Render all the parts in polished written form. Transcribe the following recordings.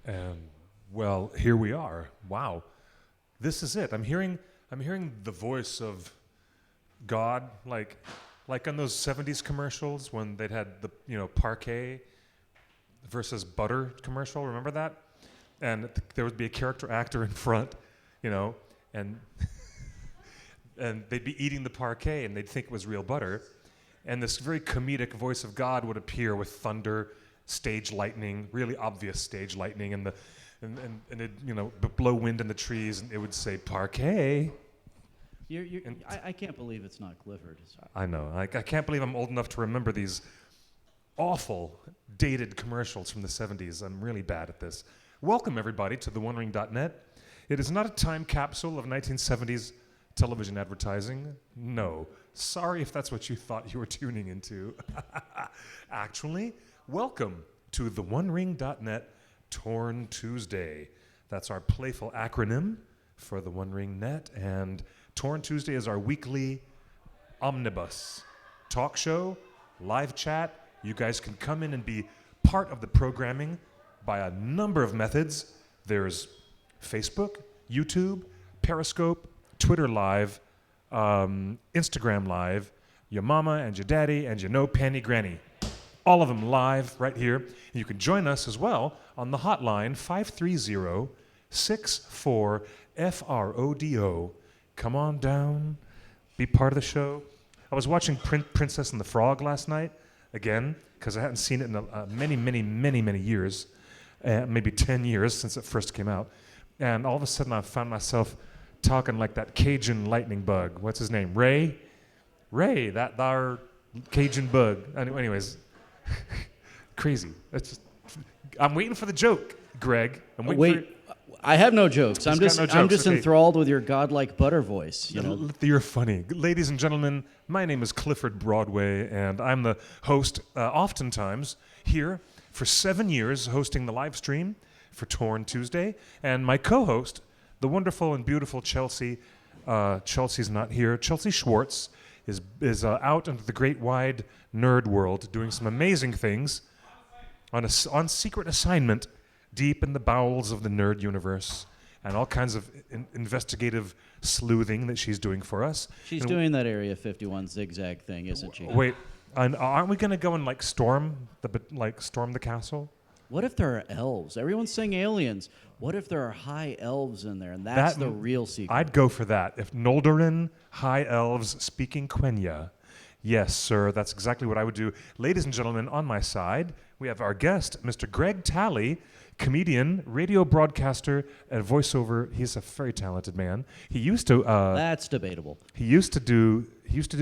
And well, here we are. Wow, this is it. I'm hearing the voice of God, like on those '70s commercials when they'd had the parquet versus butter commercial. Remember that? And there would be a character actor in front, and and they'd be eating the parquet and they'd think it was real butter, and this very comedic voice of God would appear with thunder, stage lightning, really obvious stage lightning, and it'd blow wind in the trees, and it would say parquet. I can't believe it's not Clifford. I know. I can't believe I'm old enough to remember these awful, dated commercials from the 70s. I'm really bad at this. Welcome, everybody, to theonering.net. It is not a time capsule of 1970s television advertising. No. Sorry if that's what you thought you were tuning into. Actually, welcome to theonering.net Torn Tuesday. That's our playful acronym for the One Ring Net, and Torn Tuesday is our weekly omnibus talk show, live chat. You guys can come in and be part of the programming by a number of methods. There's Facebook, YouTube, Periscope, Twitter Live, Instagram Live, your mama and your daddy and your no-panty granny. All of them live right here. And you can join us as well on the hotline 530-64-FRODO. Come on down, be part of the show. I was watching Princess and the Frog last night, again, because I hadn't seen it in many years, maybe 10 years since it first came out. And all of a sudden I found myself talking like that Cajun lightning bug. What's his name? Ray, that our Cajun bug. Anyways, crazy. I'm waiting for the joke, Greg. I have no jokes. I'm just Okay. enthralled with your godlike butter voice. You're funny. Ladies and gentlemen, my name is Clifford Broadway, and I'm the host, oftentimes, here for 7 years, hosting the live stream for Torn Tuesday. And my co-host, the wonderful and beautiful Chelsea, Chelsea's not here, Chelsea Schwartz, is out into the great wide nerd world doing some amazing things on secret assignment deep in the bowels of the nerd universe, and all kinds of investigative sleuthing that she's doing for us. She's doing that Area 51 zigzag thing, isn't she? Wait, aren't we going to go and storm the castle? What if there are elves? Everyone's saying aliens. What if there are high elves in there, and that's the real secret? I'd go for that. If Noldorin high elves speaking Quenya, yes, sir, that's exactly what I would do. Ladies and gentlemen, on my side, we have our guest, Mr. Greg Talley, comedian, radio broadcaster, and voiceover. He's a very talented man. He used to. That's debatable. He used to do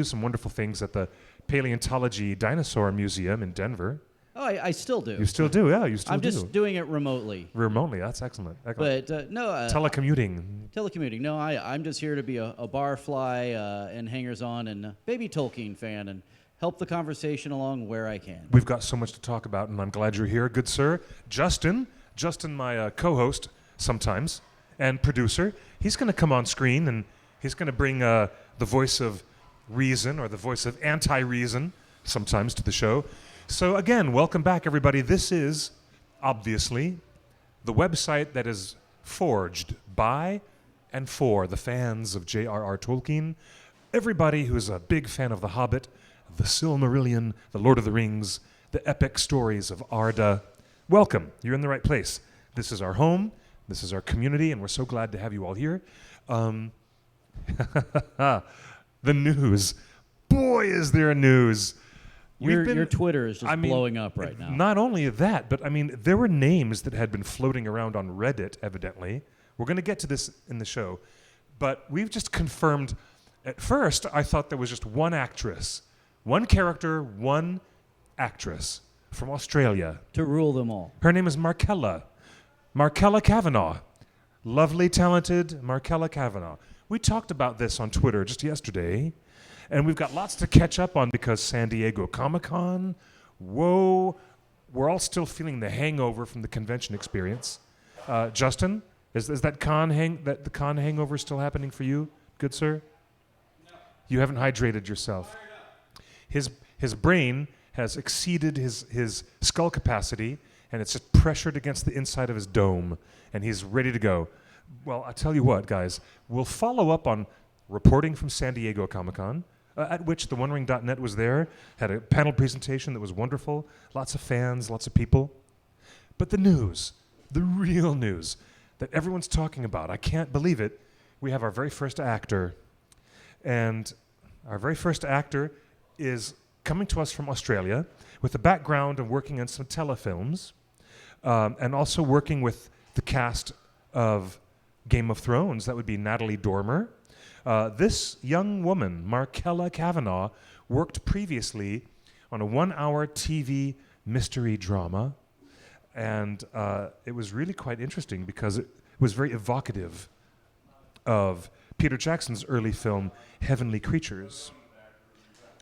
some wonderful things at the Paleontology Dinosaur Museum in Denver. Oh, I still do. You still do, yeah. I'm just doing it remotely. Remotely, that's excellent. But no. Telecommuting. Telecommuting. No, I'm just here to be a barfly and hangers-on and baby Tolkien fan and help the conversation along where I can. We've got so much to talk about, and I'm glad you're here, good sir. Justin, my co-host sometimes and producer, he's going to come on screen, and he's going to bring the voice of reason or the voice of anti-reason sometimes to the show. So again, welcome back, everybody. This is, obviously, the website that is forged by and for the fans of J.R.R. Tolkien, everybody who's a big fan of The Hobbit, The Silmarillion, The Lord of the Rings, the epic stories of Arda. Welcome. You're in the right place. This is our home. This is our community, and we're so glad to have you all here. The news. Boy, is there news. Your Twitter is just blowing up right now. Not only that, but there were names that had been floating around on Reddit, evidently. We're going to get to this in the show. But we've just confirmed. At first, I thought there was just one actress. One character, one actress from Australia. To rule them all. Her name is Markella Kavanagh. Lovely, talented Markella Kavanagh. We talked about this on Twitter just yesterday, and we've got lots to catch up on because San Diego Comic-Con, whoa, we're all still feeling the hangover from the convention experience. Justin, is that the con hangover still happening for you, good sir? No. You haven't hydrated yourself. His brain has exceeded his skull capacity, and it's just pressured against the inside of his dome, and he's ready to go. Well, I tell you what, guys, we'll follow up on reporting from San Diego Comic-Con, at which the OneRing.net was there, had a panel presentation that was wonderful, lots of fans, lots of people. But the news, the real news that everyone's talking about, I can't believe it, we have our very first actor. And our very first actor is coming to us from Australia with a background of working on some telefilms and also working with the cast of Game of Thrones. That would be Natalie Dormer. This young woman, Markella Kavanagh, worked previously on a 1-hour TV mystery drama, and it was really quite interesting because it was very evocative of Peter Jackson's early film, Heavenly Creatures.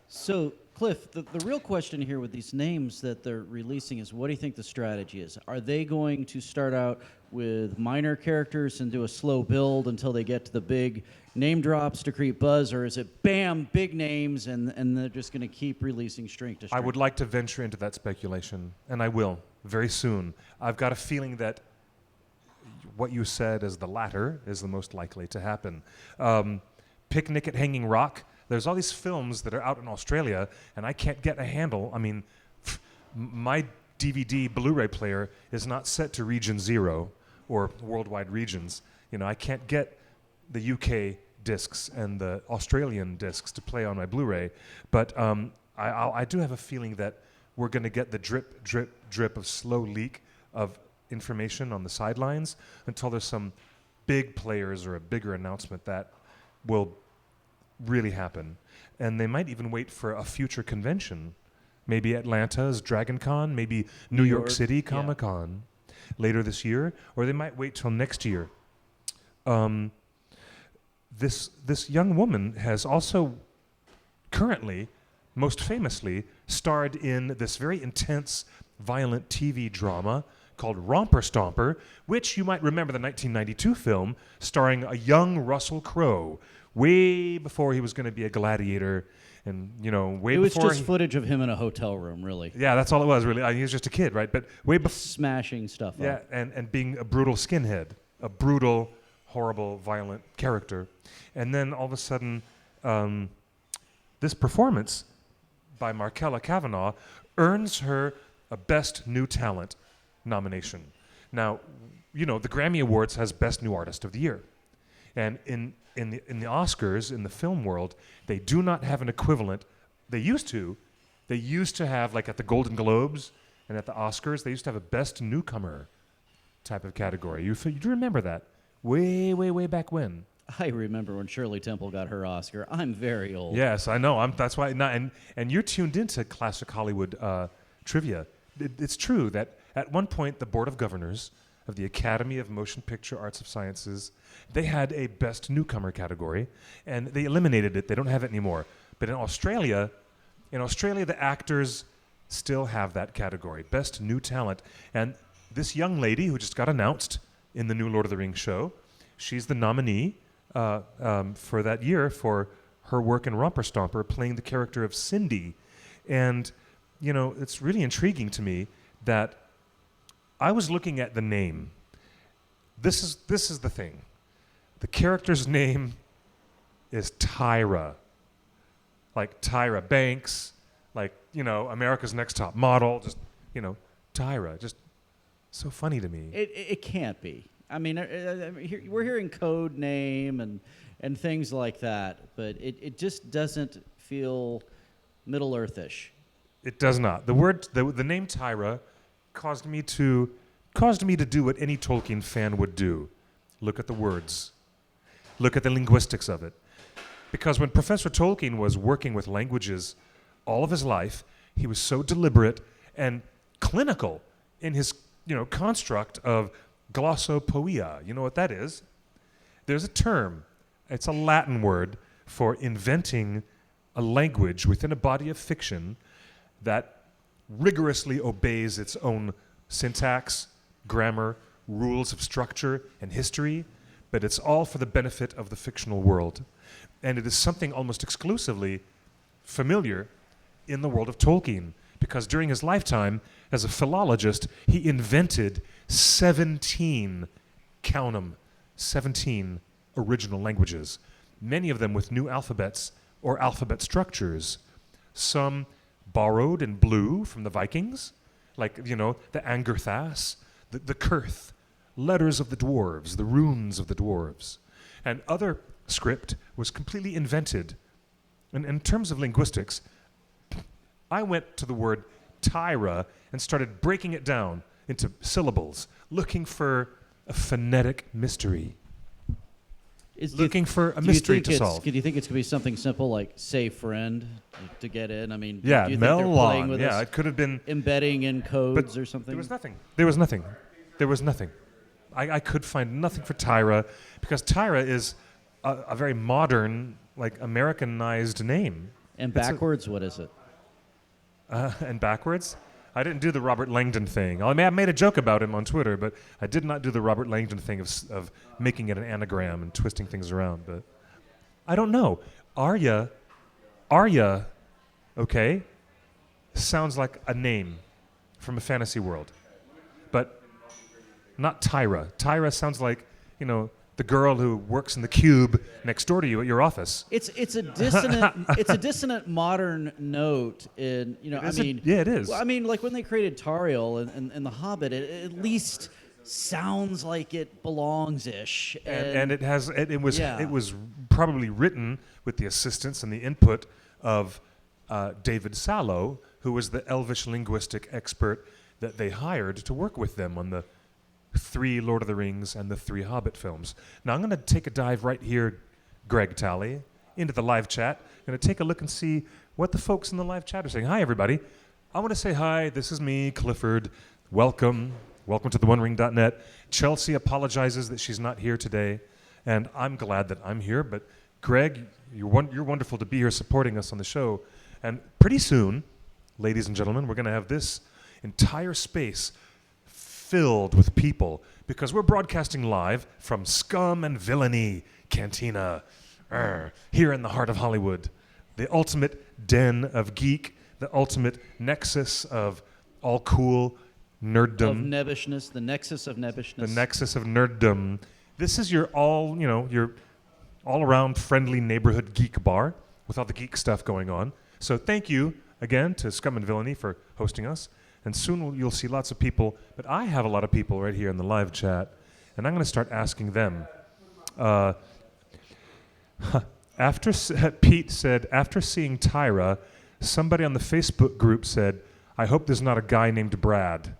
So, Cliff, the real question here with these names that they're releasing is, what do you think the strategy is? Are they going to start out with minor characters and do a slow build until they get to the big name drops to create buzz, or is it bam, big names, and they're just going to keep releasing string to string? I would like to venture into that speculation, and I will very soon. I've got a feeling that what you said as the latter is the most likely to happen. Picnic at Hanging Rock. There's all these films that are out in Australia, and I can't get a handle. I mean, my DVD Blu-ray player is not set to Region 0 or worldwide regions. You know, I can't get the UK discs and the Australian discs to play on my Blu-ray, but I do have a feeling that we're going to get the drip, drip, drip of slow leak of information on the sidelines until there's some big players or a bigger announcement that will really happen. And they might even wait for a future convention, maybe Atlanta's Dragon Con, maybe New York City Comic Con later this year, or they might wait till next year. This young woman has also currently, most famously, starred in this very intense, violent TV drama called Romper Stomper, which you might remember the 1992 film starring a young Russell Crowe, way before he was going to be a gladiator, and way before. It was just footage of him in a hotel room, really. Yeah, that's all it was, really. He was just a kid, right? But way before. Smashing stuff up. Yeah, and being a brutal skinhead, a brutal, horrible, violent character. And then all of a sudden, this performance by Markella Kavanagh earns her a Best New Talent nomination. Now, the Grammy Awards has Best New Artist of the Year. And in the Oscars, in the film world, they do not have an equivalent. They used to have, like at the Golden Globes and at the Oscars, they used to have a Best Newcomer type of category. You do remember that? Way, way, way back when. I remember when Shirley Temple got her Oscar. I'm very old. Yes, I know. That's why. And you're tuned into classic Hollywood trivia. It's true that at one point the Board of Governors of the Academy of Motion Picture Arts and Sciences, they had a Best Newcomer category, and they eliminated it. They don't have it anymore. But in Australia, the actors still have that category, Best New Talent. And this young lady who just got announced in the new Lord of the Rings show, she's the nominee for that year for her work in Romper Stomper, playing the character of Cindy. And, it's really intriguing to me that I was looking at the name. This is the thing. The character's name is Tyra. Like Tyra Banks, like, America's Next Top Model, just, Tyra. Just so funny to me. It can't be. I mean, we're hearing code name and things like that, but it just doesn't feel Middle Earthish. It does not. The name Tyra caused me to do what any Tolkien fan would do. Look at the words. Look at the linguistics of it. Because when Professor Tolkien was working with languages all of his life, he was so deliberate and clinical in his, construct of glossopoeia. You know what that is? There's a term. It's a Latin word for inventing a language within a body of fiction that rigorously obeys its own syntax, grammar, rules of structure, and history, but it's all for the benefit of the fictional world. And it is something almost exclusively familiar in the world of Tolkien, because during his lifetime, as a philologist, he invented 17, count 'em, 17 original languages, many of them with new alphabets or alphabet structures. Some borrowed and blew from the Vikings, like, the Angerthas, the Kurth, letters of the dwarves, the runes of the dwarves. And other script was completely invented. And in terms of linguistics, I went to the word Tyra and started breaking it down into syllables, looking for a phonetic mystery. Looking for a mystery to solve. Do you think it's going to be something simple like say friend to get in? I mean, Yeah, do you think they're playing Melon. with Yeah, us, it could have been embedding in codes or something? There was nothing. There was nothing. There was nothing. I could find nothing for Tyra because Tyra is a very modern, like Americanized name. And backwards, what is it? And backwards? I didn't do the Robert Langdon thing. I made a joke about him on Twitter, but I did not do the Robert Langdon thing of making it an anagram and twisting things around. But I don't know. Arya, okay, sounds like a name from a fantasy world, but not Tyra. Tyra sounds like, the girl who works in the cube next door to you at your office. It's a dissonant modern note in Yeah, it is. Well, I mean, like when they created Tariel and The Hobbit, it at least sounds like it belongs-ish. And it Yeah. was probably written with the assistance and the input of David Sallow, who was the Elvish linguistic expert that they hired to work with them on the 3 Lord of the Rings and the 3 Hobbit films. Now I'm going to take a dive right here, Greg Talley, into the live chat. I'm going to take a look and see what the folks in the live chat are saying. Hi, everybody. I want to say hi. This is me, Clifford. Welcome. Welcome to theonering.net. Chelsea apologizes that she's not here today, and I'm glad that I'm here. But Greg, you're wonderful to be here supporting us on the show. And pretty soon, ladies and gentlemen, we're going to have this entire space filled with people because we're broadcasting live from Scum and Villainy Cantina here in the heart of Hollywood, the ultimate den of geek, the ultimate nexus of all cool nerddom. Of nebbishness, the nexus of nebbishness. The nexus of nerddom. This is your all-around friendly neighborhood geek bar with all the geek stuff going on. So thank you again to Scum and Villainy for hosting us. And soon you'll see lots of people, but I have a lot of people right here in the live chat, and I'm going to start asking them. Pete said, after seeing Tyra, somebody on the Facebook group said, I hope there's not a guy named Brad.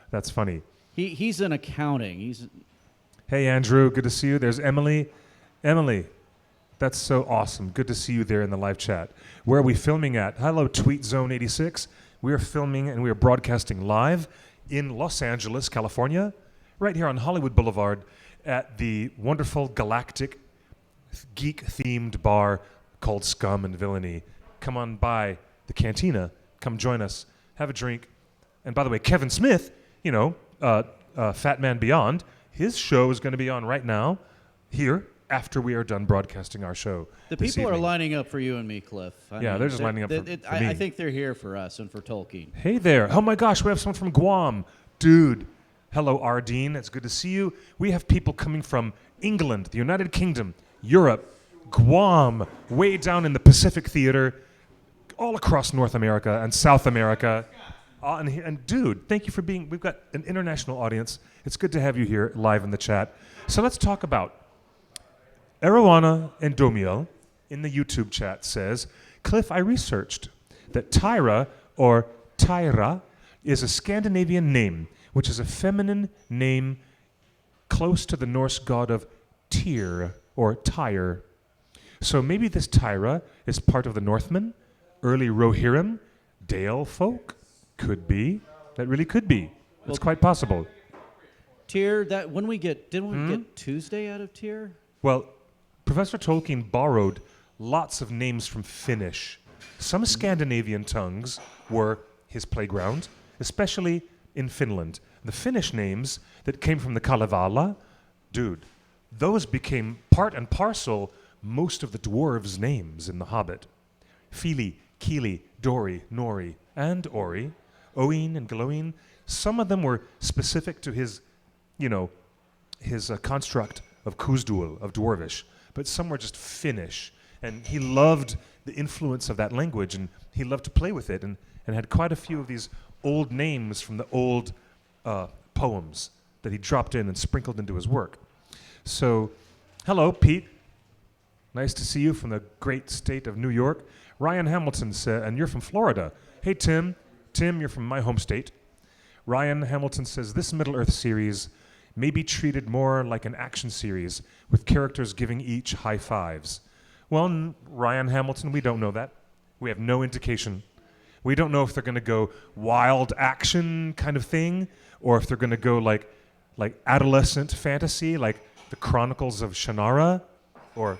That's funny. He's in accounting. Hey, Andrew, good to see you. There's Emily. Emily, that's so awesome. Good to see you there in the live chat. Where are we filming at? Hello, Tweet Zone 86. We are filming and we are broadcasting live in Los Angeles, California, right here on Hollywood Boulevard at the wonderful galactic geek-themed bar called Scum and Villainy. Come on by the cantina. Come join us. Have a drink. And by the way, Kevin Smith, Fat Man Beyond, his show is going to be on right now here after we are done broadcasting our show. The people are lining up for you and me, Cliff. They're just lining up for me. I think they're here for us and for Tolkien. Hey there. Oh my gosh, we have someone from Guam. Dude. Hello, Ardeen. It's good to see you. We have people coming from England, the United Kingdom, Europe, Guam, way down in the Pacific Theater, all across North America and South America. And dude, thank you for being, we've got an international audience. It's good to have you here live in the chat. So let's talk about Arowana and Domiel in the YouTube chat says, Cliff, I researched that Tyra or Tyra is a Scandinavian name, which is a feminine name close to the Norse god of Tyr or Tyre. So maybe this Tyra is part of the Northmen, early Rohirrim, Dale folk? Could be. That really could be. It's quite possible. Tyr, didn't we get Tuesday out of Tyr? Well, Professor Tolkien borrowed lots of names from Finnish. Some Scandinavian tongues were his playground, especially in Finland. The Finnish names that came from the Kalevala, dude, those became part and parcel most of the dwarves' names in The Hobbit. Fili, Kili, Dori, Nori, and Ori, Oin and Gloin. Some of them were specific to his, his construct of Kuzdul, of Dwarvish, but some were just Finnish. And he loved the influence of that language, and he loved to play with it, and had quite a few of these old names from the old poems that he dropped in and sprinkled into his work. So, hello, Pete. Nice to see you from the great state of New York. Ryan Hamilton said, and you're from Florida. Hey, Tim. Tim, you're from my home state. Ryan Hamilton says, this Middle-earth series may be treated more like an action series with characters giving each high fives. Well, Ryan Hamilton, we don't know that. We have no indication. We don't know if they're going to go wild action kind of thing, or if they're going to go like adolescent fantasy, like the Chronicles of Shannara, or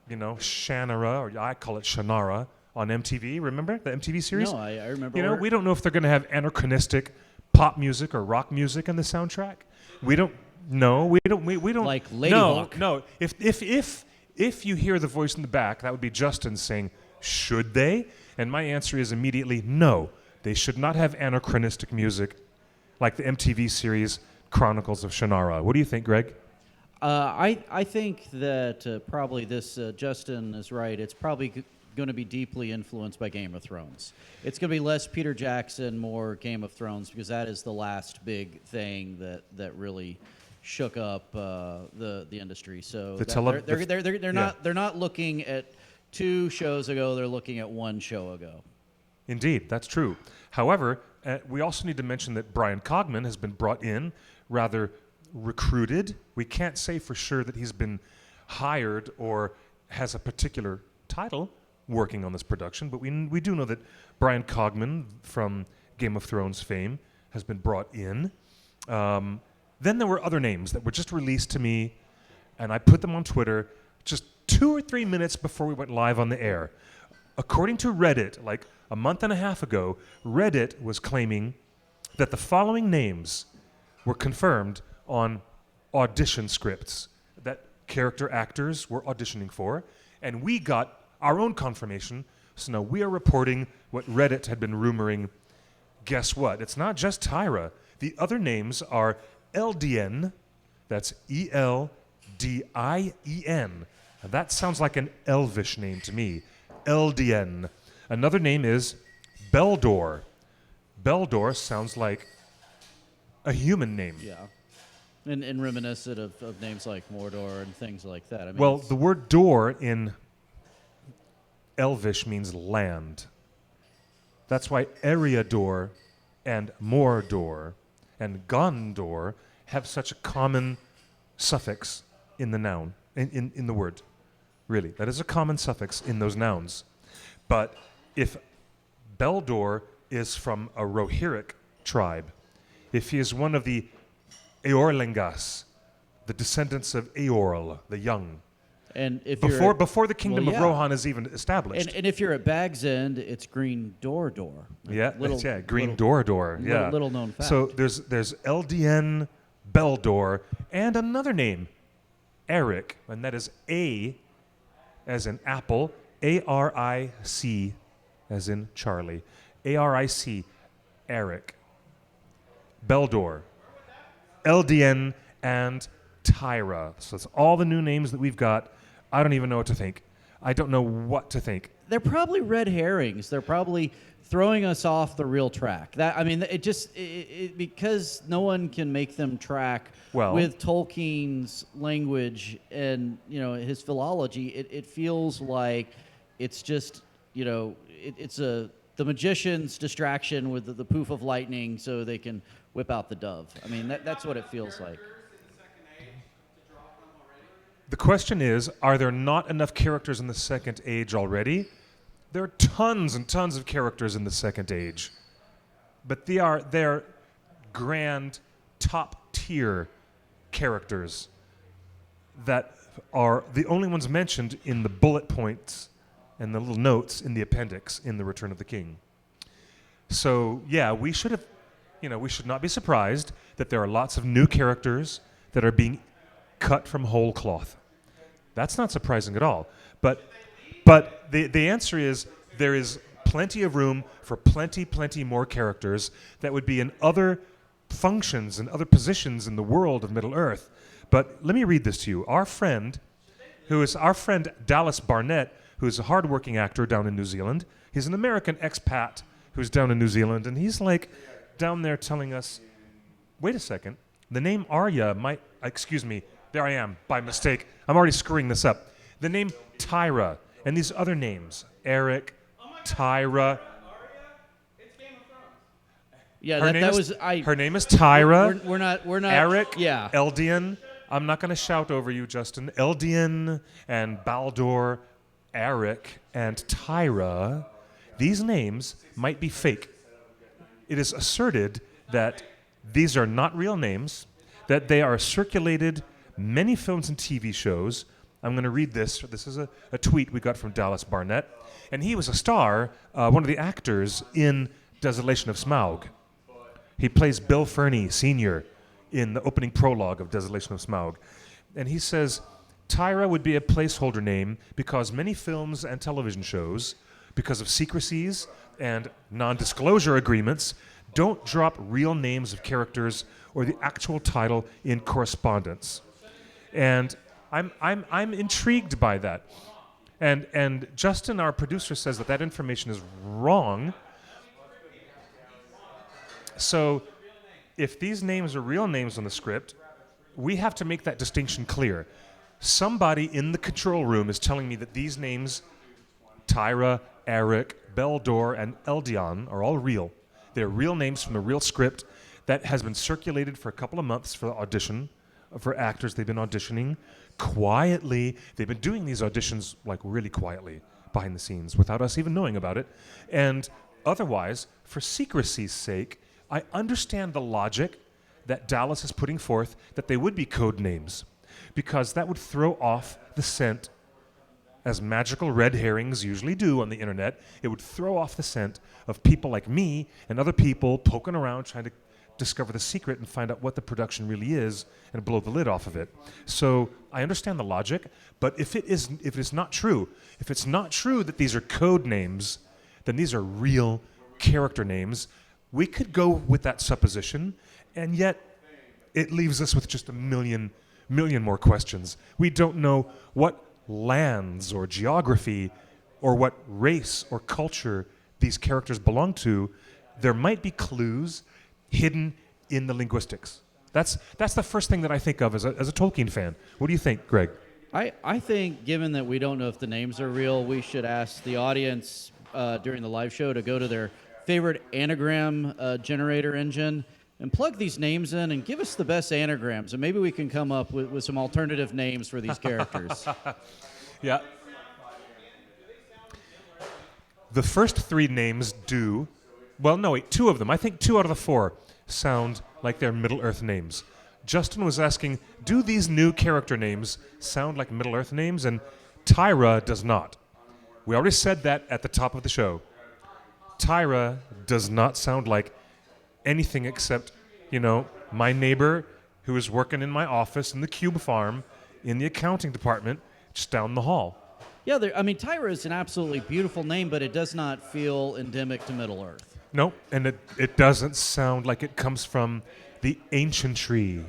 Shannara, or I call it Shannara on MTV. Remember the MTV series? No, I remember. We don't know if they're going to have anachronistic pop music or rock music in the soundtrack. We don't know. We don't. Like Lady Hawk. No. If you hear the voice in the back, that would be Justin saying, "Should they?" And my answer is immediately no. They should not have anachronistic music like the MTV series Chronicles of Shannara. What do you think, Greg? I think that probably this, Justin is right. It's probably going to be deeply influenced by Game of Thrones. It's going to be less Peter Jackson, more Game of Thrones, because that is the last big thing that really shook up the industry. So they're not looking at 2 shows ago. They're looking at 1 show ago. Indeed, that's true. However, we also need to mention that Brian Cogman has been brought in, rather recruited. We can't say for sure that he's been hired or has a particular title working on this production, but we do know that Brian Cogman from Game of Thrones fame has been brought in. Then there were other names that were just released to me, and I put them on Twitter just 2 or 3 minutes before we went live on the air. According to Reddit, like a month and a half ago, Reddit was claiming that the following names were confirmed on audition scripts that character actors were auditioning for, and we got our own confirmation. So now we are reporting what Reddit had been rumoring. Guess what? It's not just Tyra. The other names are Eldien, that's Eldien. Now that sounds like an elvish name to me. Eldien. Another name is Beldor. Beldor sounds like a human name. Yeah. And reminiscent of names like Mordor and things like that. I mean, well, the word door in Elvish means land. That's why Eriador and Mordor and Gondor have such a common suffix in the noun, in the word. Really, that is a common suffix in those nouns. But if Beldor is from a Rohirric tribe, if he is one of the Eorlingas, the descendants of Eorl, the young, and if before the kingdom of Rohan is even established, and if you're at Bag's End, it's Green Door. Green Door. Yeah, little known fact. So there's Eldien, Beldor, and another name, Aric, and that is A as in apple, A-R-I-C as in Charlie, A-R-I-C, Aric, Beldor, Eldien, and Tyra. So that's all the new names that we've got. I don't even know what to think. I don't know what to think. They're probably red herrings. They're probably throwing us off the real track. Because no one can make them track with Tolkien's language and his philology. It feels like it's just it's the magician's distraction with the poof of lightning so they can whip out the dove. I mean that's what it feels like. The question is, are there not enough characters in the Second Age already? There are tons and tons of characters in the Second Age. But they're grand, top-tier characters that are the only ones mentioned in the bullet points and the little notes in the appendix in The Return of the King. So, yeah, we should not be surprised that there are lots of new characters that are being cut from whole cloth. That's not surprising at all. But the answer is there is plenty of room for plenty more characters that would be in other functions and other positions in the world of Middle-earth. But let me read this to you. Our friend Dallas Barnett, who's a hardworking actor down in New Zealand, he's an American expat who's down in New Zealand, and he's like down there telling us, wait a second, the name Arya might, excuse me, there I am, by mistake. I'm already screwing this up. The name Tyra and these other names, Aric, Tyra. Yeah, Her that name is Tyra. We're not. Aric, Yeah. Eldien. I'm not going to shout over you, Justin. Eldien and Beldor, Aric and Tyra. These names might be fake. It is asserted that these are not real names, that they are circulated many films and TV shows. I'm going to read this. This is a tweet we got from Dallas Barnett. And he was a star, one of the actors in Desolation of Smaug. He plays Bill Fernie, Sr., in the opening prologue of Desolation of Smaug. And he says, Tyra would be a placeholder name because many films and television shows, because of secrecies and non-disclosure agreements, don't drop real names of characters or the actual title in correspondence. And I'm intrigued by that. And Justin, our producer, says that information is wrong. So if these names are real names on the script, we have to make that distinction clear. Somebody in the control room is telling me that these names, Tyra, Aric, Beldor, and Eldien, are all real. They're real names from the real script that has been circulated for a couple of months for audition, for actors. They've been auditioning quietly. They've been doing these auditions like really quietly behind the scenes without us even knowing about it. And otherwise, for secrecy's sake, I understand the logic that Dallas is putting forth that they would be code names, because that would throw off the scent, as magical red herrings usually do on the internet. It would throw off the scent of people like me and other people poking around trying to discover the secret and find out what the production really is and blow the lid off of it. So I understand the logic, but if it's not true that these are code names, then these are real character names. We could go with that supposition, and yet it leaves us with just a million more questions. We don't know what lands or geography or what race or culture these characters belong to. There might be clues hidden in the linguistics. That's the first thing that I think of as a Tolkien fan. What do you think, Greg? I think, given that we don't know if the names are real, we should ask the audience during the live show to go to their favorite anagram generator engine and plug these names in and give us the best anagrams, and maybe we can come up with some alternative names for these characters. Yeah. The first three names do. Well, no, wait, two of them. I think 2 out of the 4 sound like they're Middle-earth names. Justin was asking, do these new character names sound like Middle-earth names? And Tyra does not. We already said that at the top of the show. Tyra does not sound like anything except, my neighbor who is working in my office in the Cube Farm in the accounting department just down the hall. Yeah, Tyra is an absolutely beautiful name, but it does not feel endemic to Middle-earth. No, and it doesn't sound like it comes from the ancientry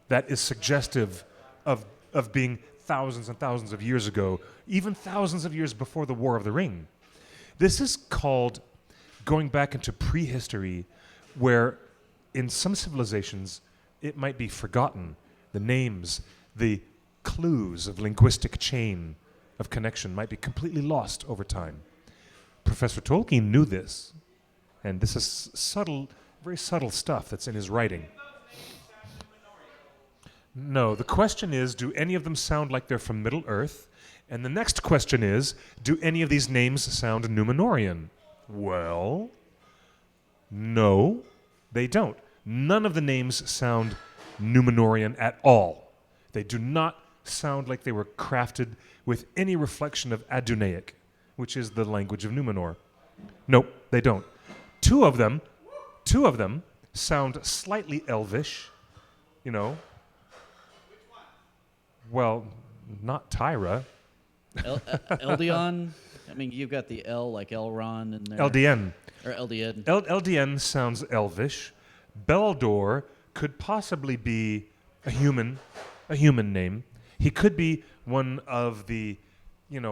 that is suggestive of being thousands and thousands of years ago, even thousands of years before the War of the Ring. This is called going back into prehistory, where in some civilizations it might be forgotten. The names, the clues of linguistic chain of connection might be completely lost over time. Professor Tolkien knew this, and this is subtle, very subtle stuff that's in his writing. No, the question is, do any of them sound like they're from Middle-earth? And the next question is, do any of these names sound Númenorian? Well, no, they don't. None of the names sound Númenorian at all. They do not sound like they were crafted with any reflection of Adunaic, which is the language of Númenor. Nope, they don't. Two of them sound slightly elvish, Well, not Tyra. Eldien? I mean, you've got the L like Elrond in there. Eldien. Or Eldien. Eldien sounds elvish. Beldor could possibly be a human name. He could be one of the,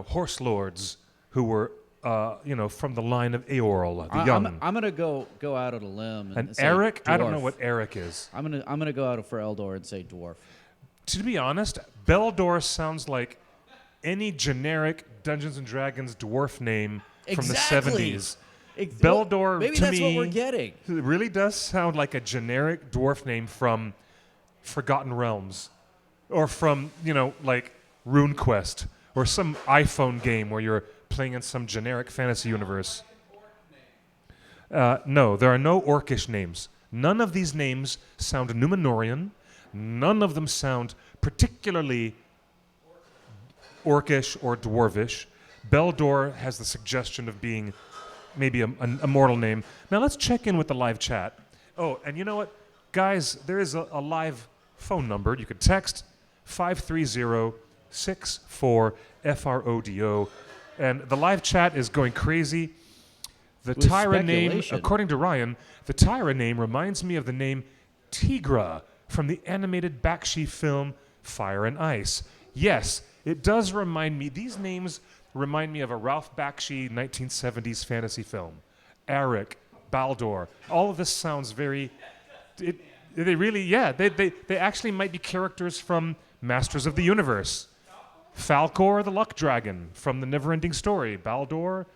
horse lords who were, from the line of Eorl, the young. I'm gonna go out on a limb and say Aric, I don't know dwarf. what Aric is. I'm gonna go out for Eldor and say dwarf. To be honest, Beldor sounds like any generic Dungeons and Dragons dwarf name from the 70s. Beldor, maybe to that's me, what we're getting. It really does sound like a generic dwarf name from Forgotten Realms, or from like RuneQuest, or some iPhone game where you're playing in some generic fantasy universe. No, there are no orcish names. None of these names sound Numenorian. None of them sound particularly orcish or dwarvish. Beldor has the suggestion of being maybe a mortal name. Now let's check in with the live chat. Oh, and you know what? Guys, there is a live phone number. You could text 530-64-FRODO. And the live chat is going crazy. The With Tyra name, speculation. according to Ryan, the Tyra name reminds me of the name Tigra from the animated Bakshi film Fire and Ice. Yes, it does remind me. These names remind me of a Ralph Bakshi 1970s fantasy film. Aric, Beldor. All of this sounds very... They really, yeah, they actually might be characters from Masters of the Universe. Falcor the Luck Dragon from the Neverending Story. Beldor.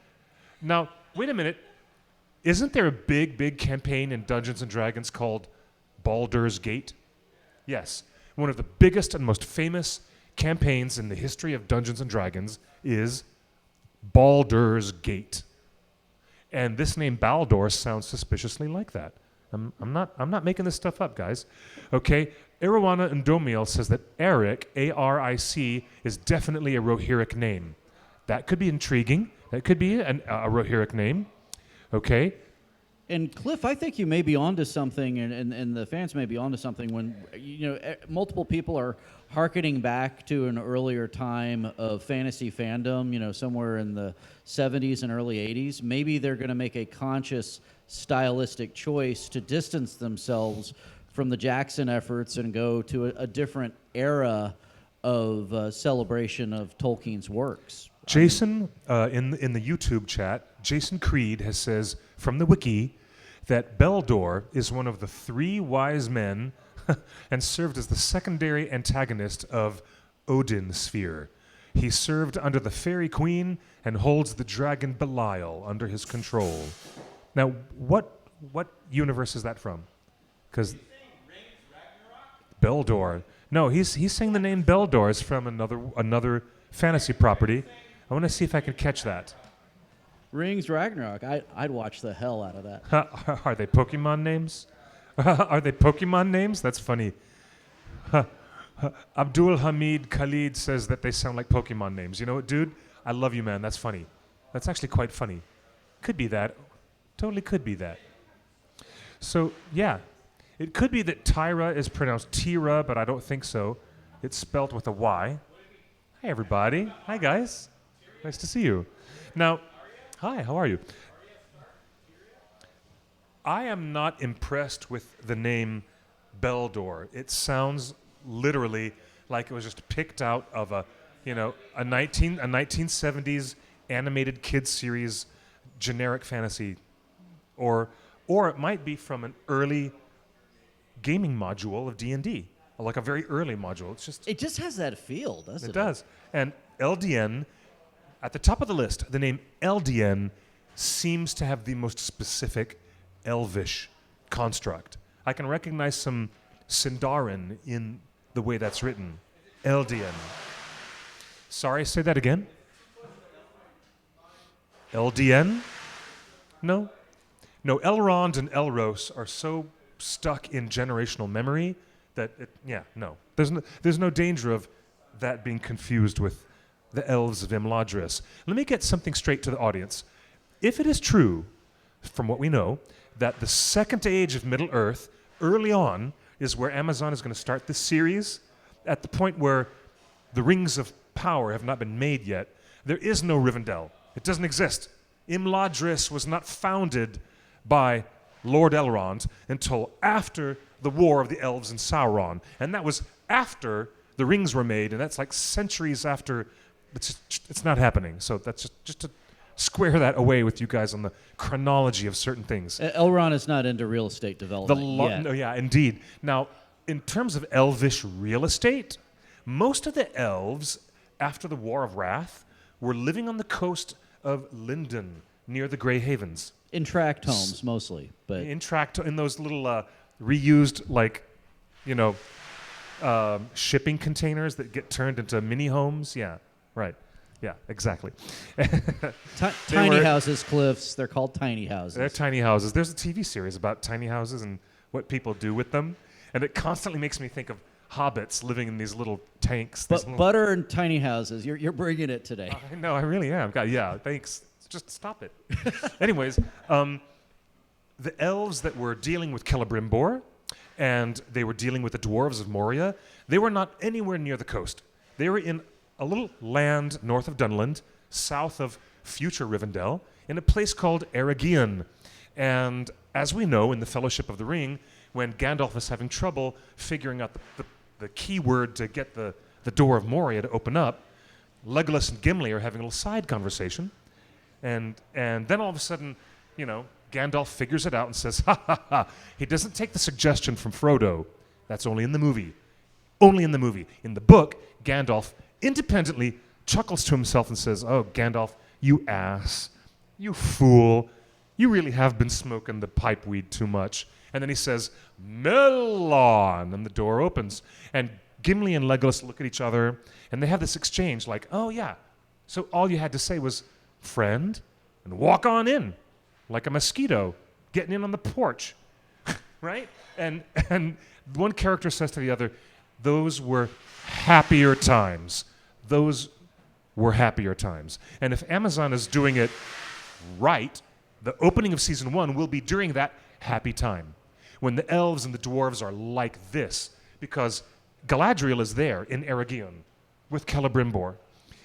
Now, wait a minute. Isn't there a big campaign in Dungeons & Dragons called Baldur's Gate? Yes. One of the biggest and most famous campaigns in the history of Dungeons & Dragons is Baldur's Gate. And this name Beldor sounds suspiciously like that. I'm not making this stuff up, guys. Okay, Irawana Ndomiel says that Aric, A-R-I-C, is definitely a Rohirric name. That could be intriguing. That could be a Rohirric name. Okay. And Cliff, I think you may be onto something, and the fans may be onto something when multiple people are hearkening back to an earlier time of fantasy fandom, somewhere in the 70s and early 80s. Maybe they're going to make a conscious stylistic choice to distance themselves from the Jackson efforts and go to a different era of celebration of Tolkien's works. Jason, in the YouTube chat, Jason Creed says from the wiki that Beldor is one of the three wise men and served as the secondary antagonist of Odin's sphere. He served under the Fairy Queen and holds the dragon Belial under his control. Now, what universe is that from? Because Beldor. No, he's saying the name Beldor is from another fantasy property. I want to see if I can catch that. Rings Ragnarok. I'd watch the hell out of that. Are they Pokemon names? Are they Pokemon names? That's funny. Abdul Hamid Khalid says that they sound like Pokemon names. You know what, dude? I love you, man. That's funny. That's actually quite funny. Could be that. Totally could be that. So, yeah. It could be that Tyra is pronounced Tira, but I don't think so. It's spelled with a Y. Hi, everybody. Hi, guys. Nice to see you. Now, hi, how are you? I am not impressed with the name Beldor. It sounds literally like it was just picked out of a 1970s animated kids series generic fantasy, or it might be from an early gaming module of D&D, like a very early module. It just has that feel, doesn't it? It does. And Eldien, at the top of the list, the name Eldien seems to have the most specific elvish construct. I can recognize some Sindarin in the way that's written. Eldien. Sorry, say that again. Eldien? No. No, Elrond and Elros are so stuck in generational memory that, no. There's no danger of that being confused with the elves of Imladris. Let me get something straight to the audience. If it is true, from what we know, that the second age of Middle-earth, early on, is where Amazon is going to start this series, at the point where the rings of power have not been made yet, there is no Rivendell. It doesn't exist. Imladris was not founded by Lord Elrond until after the War of the Elves and Sauron. And that was after the rings were made, and that's like centuries after. It's not happening. So that's just to square that away with you guys on the chronology of certain things. Elrond is not into real estate development yet. No, yeah, indeed. Now, in terms of elvish real estate, most of the elves, after the War of Wrath, were living on the coast of Lindon, near the Grey Havens. In tract homes, mostly. But In those little reused, shipping containers that get turned into mini homes. Yeah, right. Yeah, exactly. Tiny houses, Cliffs. They're called tiny houses. They're tiny houses. There's a TV series about tiny houses and what people do with them. And it constantly makes me think of hobbits living in these little tanks. But butter and tiny houses. You're bringing it today. I know, I really am. God, yeah, thanks. Just stop it. Anyways, the elves that were dealing with Celebrimbor and they were dealing with the dwarves of Moria, they were not anywhere near the coast. They were in a little land north of Dunland, south of future Rivendell, in a place called Eldien. And as we know in the Fellowship of the Ring, when Gandalf is having trouble figuring out the key word to get the door of Moria to open up, Legolas and Gimli are having a little side conversation. And then all of a sudden, Gandalf figures it out and says, ha ha ha. He doesn't take the suggestion from Frodo. That's only in the movie. Only in the movie. In the book, Gandalf independently chuckles to himself and says, oh, Gandalf, you ass. You fool. You really have been smoking the pipe weed too much. And then he says, Melon. And the door opens. And Gimli and Legolas look at each other, and they have this exchange like, oh, yeah. So all you had to say was, friend, and walk on in like a mosquito getting in on the porch, right? And one character says to the other, those were happier times. Those were happier times. And if Amazon is doing it right, the opening of season 1 will be during that happy time, when the elves and the dwarves are like this, because Galadriel is there in Eregion with Celebrimbor.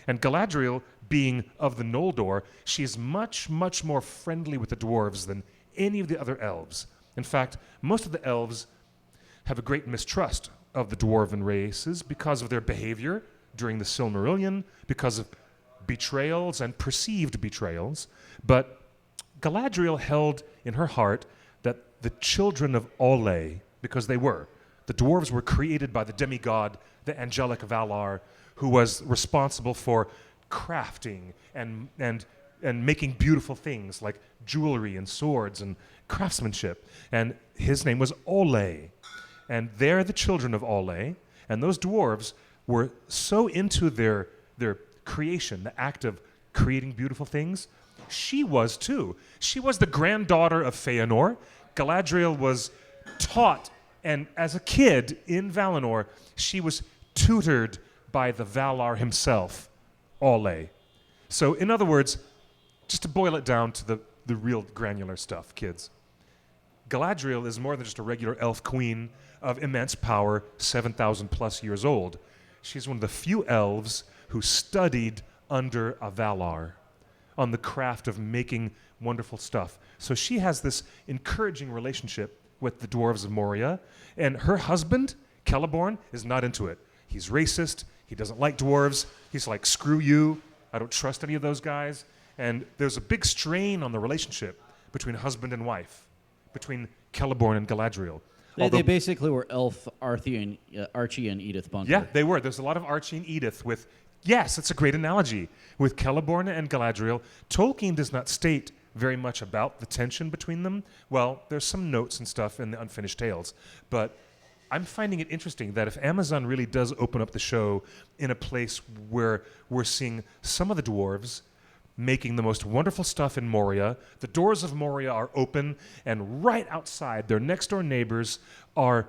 And Galadriel, being of the Noldor, she is much, much more friendly with the dwarves than any of the other elves. In fact, most of the elves have a great mistrust of the dwarven races because of their behavior during the Silmarillion, because of betrayals and perceived betrayals. But Galadriel held in her heart that the children of Ole, because they were, the dwarves were created by the demigod, the angelic Valar, who was responsible for crafting and making beautiful things like jewelry and swords and craftsmanship. And his name was Ole. And they're the children of Ole. And those dwarves were so into their creation, the act of creating beautiful things. She was too. She was the granddaughter of Feanor. Galadriel was taught, and as a kid in Valinor, she was tutored by the Valar himself, Ole. So in other words, just to boil it down to the real granular stuff, kids, Galadriel is more than just a regular elf queen of immense power, 7,000 plus years old. She's one of the few elves who studied under a Valar on the craft of making wonderful stuff. So she has this encouraging relationship with the dwarves of Moria, and her husband, Celeborn, is not into it. He's racist. He doesn't like dwarves. He's like, screw you. I don't trust any of those guys. And there's a big strain on the relationship between husband and wife, between Celeborn and Galadriel. They basically were Elf, Archie, and Edith Bunker. Yeah, they were. There's a lot of Archie and Edith with, yes, that's a great analogy, with Celeborn and Galadriel. Tolkien does not state very much about the tension between them. Well, there's some notes and stuff in the Unfinished Tales, but I'm finding it interesting that if Amazon really does open up the show in a place where we're seeing some of the dwarves making the most wonderful stuff in Moria, the doors of Moria are open, and right outside, their next-door neighbors are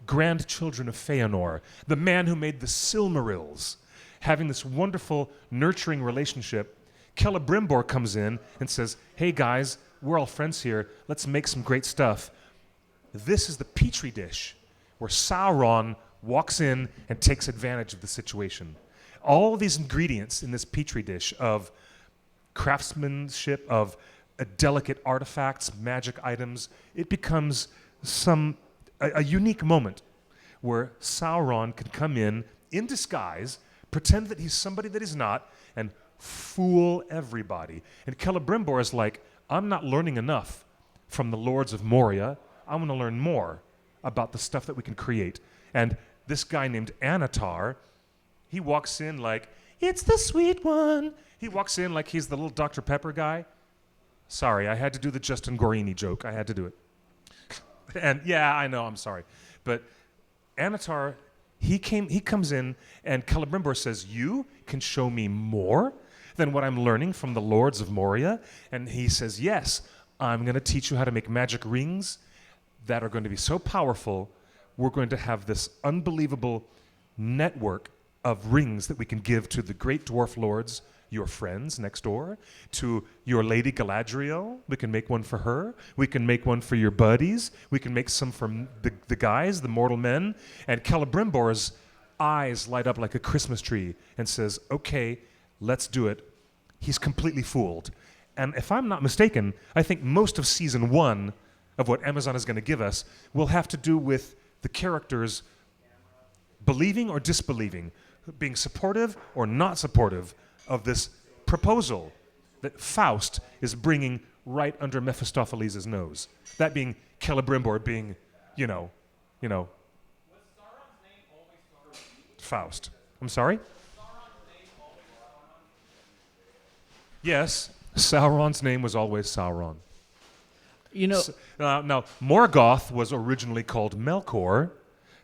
grandchildren of Feanor, the man who made the Silmarils, having this wonderful, nurturing relationship. Celebrimbor comes in and says, hey guys, we're all friends here, let's make some great stuff. This is the Petri dish where Sauron walks in and takes advantage of the situation. All these ingredients in this Petri dish of craftsmanship, of delicate artifacts, magic items. It becomes a unique moment where Sauron can come in disguise, pretend that he's somebody that he's not, and fool everybody. And Celebrimbor is like, I'm not learning enough from the lords of Moria. I want to learn more about the stuff that we can create. And this guy named Anatar, he walks in like, it's the sweet one. He walks in like he's the little Dr. Pepper guy. Sorry, I had to do the Justin Guarini joke. I had to do it. And yeah, I know, I'm sorry. But Anatar, he comes in, and Celebrimbor says, you can show me more than what I'm learning from the lords of Moria? And he says, yes, I'm going to teach you how to make magic rings that are going to be so powerful, we're going to have this unbelievable network of rings that we can give to the great dwarf lords, your friends next door, to your lady Galadriel. We can make one for her. We can make one for your buddies. We can make some for the guys, the mortal men. And Celebrimbor's eyes light up like a Christmas tree and says, okay, let's do it. He's completely fooled. And if I'm not mistaken, I think most of season 1 of what Amazon is going to give us will have to do with the characters believing or disbelieving, being supportive or not supportive of this proposal that Faust is bringing right under Mephistopheles' nose. That being Celebrimbor being, you know, Was Sauron's name always Sauron? Faust. I'm sorry? Sauron's name always Sauron? Yes, Sauron's name was always Sauron. You know, Now, Morgoth was originally called Melkor,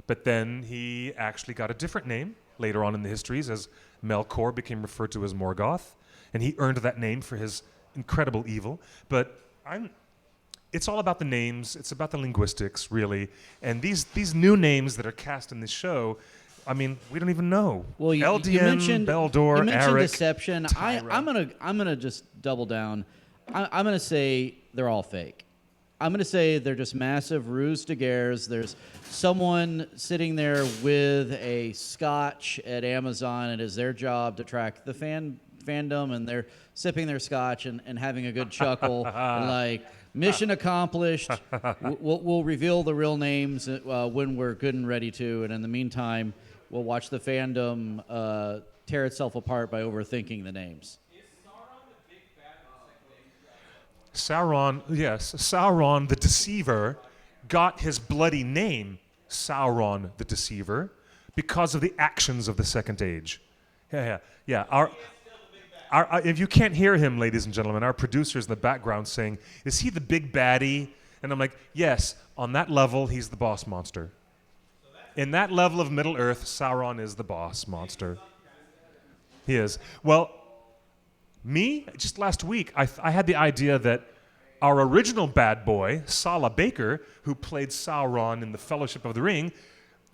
but then he actually got a different name later on in the histories as Melkor became referred to as Morgoth, and he earned that name for his incredible evil. But it's all about the names. It's about the linguistics, really. And these new names that are cast in this show, I mean, we don't even know. well, you Eldien, mentioned Beldor, you mentioned Aric, deception. Tyra. I'm gonna just double down. I'm gonna say they're all fake. I'm going to say they're just massive ruse de guerres. There's someone sitting there with a scotch at Amazon. It is their job to track the fandom, and they're sipping their scotch and having a good chuckle. And like, mission accomplished. We'll reveal the real names when we're good and ready to. And in the meantime, we'll watch the fandom tear itself apart by overthinking the names. Is Sauron the big bad in the second age? Sauron the Deceiver got his bloody name, Sauron the Deceiver, because of the actions of the Second Age. Yeah. If you can't hear him, ladies and gentlemen, our producer's in the background saying, is he the big baddie? And I'm like, yes, on that level, he's the boss monster. In that level of Middle-earth, Sauron is the boss monster. He is. Well, me, just last week, I had the idea that our original bad boy, Sala Baker, who played Sauron in the Fellowship of the Ring,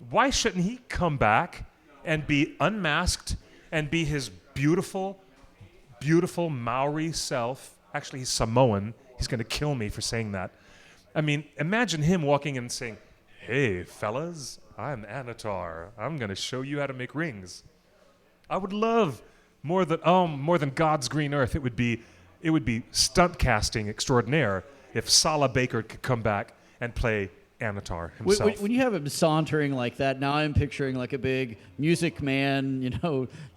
why shouldn't he come back and be unmasked and be his beautiful, beautiful Maori self? Actually, he's Samoan. He's going to kill me for saying that. I mean, imagine him walking in and saying, hey, fellas, I'm Anatar. I'm going to show you how to make rings. I would love more than God's green earth. It would be stunt casting extraordinaire if Sala Baker could come back and play Anatar himself. When you have him sauntering like that, now I'm picturing like a big Music Man,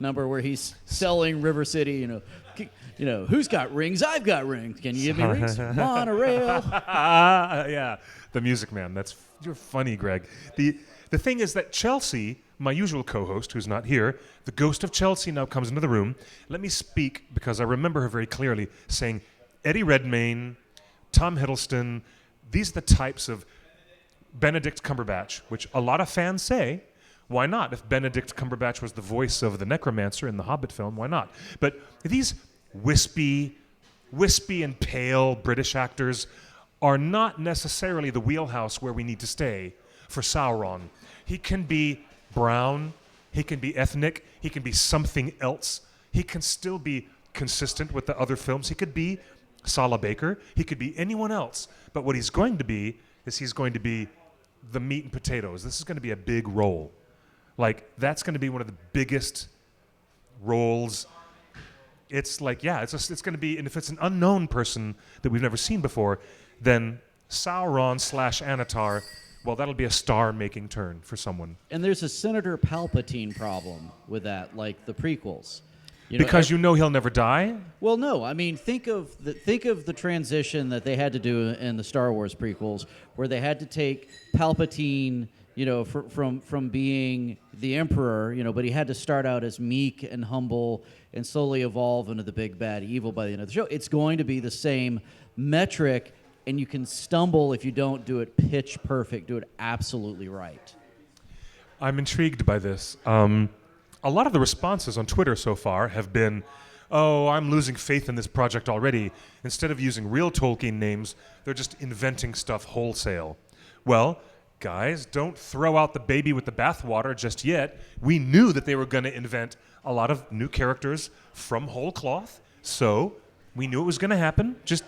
number where he's selling River City, who's got rings? I've got rings. Can you give me rings? Monorail. Yeah, the Music Man. You're funny, Greg. The thing is that Chelsea, my usual co-host, who's not here, the ghost of Chelsea now comes into the room. Let me speak, because I remember her very clearly saying, Eddie Redmayne, Tom Hiddleston, these are the types of Benedict Cumberbatch, which a lot of fans say, why not? If Benedict Cumberbatch was the voice of the Necromancer in the Hobbit film, why not? But these wispy and pale British actors are not necessarily the wheelhouse where we need to stay for Sauron. He can be brown, he can be ethnic, he can be something else. He can still be consistent with the other films. He could be Sala Baker, he could be anyone else. But what he's going to be is he's going to be the meat and potatoes. This is going to be a big role. Like, that's going to be one of the biggest roles. it's like, yeah, it's going to be, and if it's an unknown person that we've never seen before, then Sauron/Anatar, well, that'll be a star-making turn for someone. And there's a Senator Palpatine problem with that, like the prequels. You know, Because you know he'll never die? well, no, I mean think of the transition that they had to do in the Star Wars prequels, where they had to take Palpatine, you know, from being the Emperor, you know, but he had to start out as meek and humble and slowly evolve into the big bad evil by the end of the show. It's going to be the same metric, and you can stumble if you don't do it pitch perfect, do it absolutely right. I'm intrigued by this. A lot of the responses on Twitter so far have been, oh, I'm losing faith in this project already. Instead of using real Tolkien names, they're just inventing stuff wholesale. Well, guys, don't throw out the baby with the bathwater just yet. We knew that they were going to invent a lot of new characters from whole cloth, so we knew it was going to happen. Just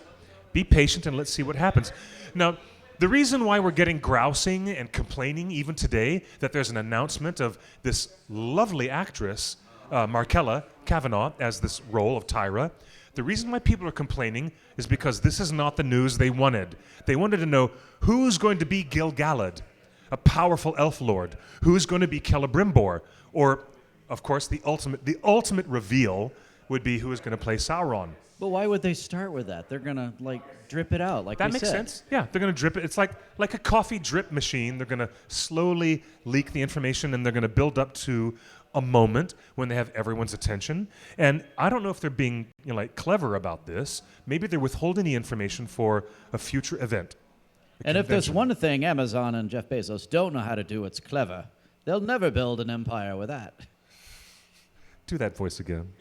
be patient and let's see what happens. Now, the reason why we're getting grousing and complaining even today that there's an announcement of this lovely actress, Markella Kavanaugh, as this role of Tyra, the reason why people are complaining is because this is not the news they wanted. They wanted to know who's going to be Gil-galad, a powerful elf lord, who's going to be Celebrimbor, or, of course, the ultimate reveal would be who is going to play Sauron. But why would they start with that? They're gonna drip it out, like That we makes said. sense. Yeah, they're going to drip it. It's like a coffee drip machine. They're going to slowly leak the information, and they're going to build up to a moment when they have everyone's attention. And I don't know if they're being clever about this. Maybe they're withholding the information for a future event. And if there's one thing Amazon and Jeff Bezos don't know how to do, it's clever. They'll never build an empire with that. Do that voice again.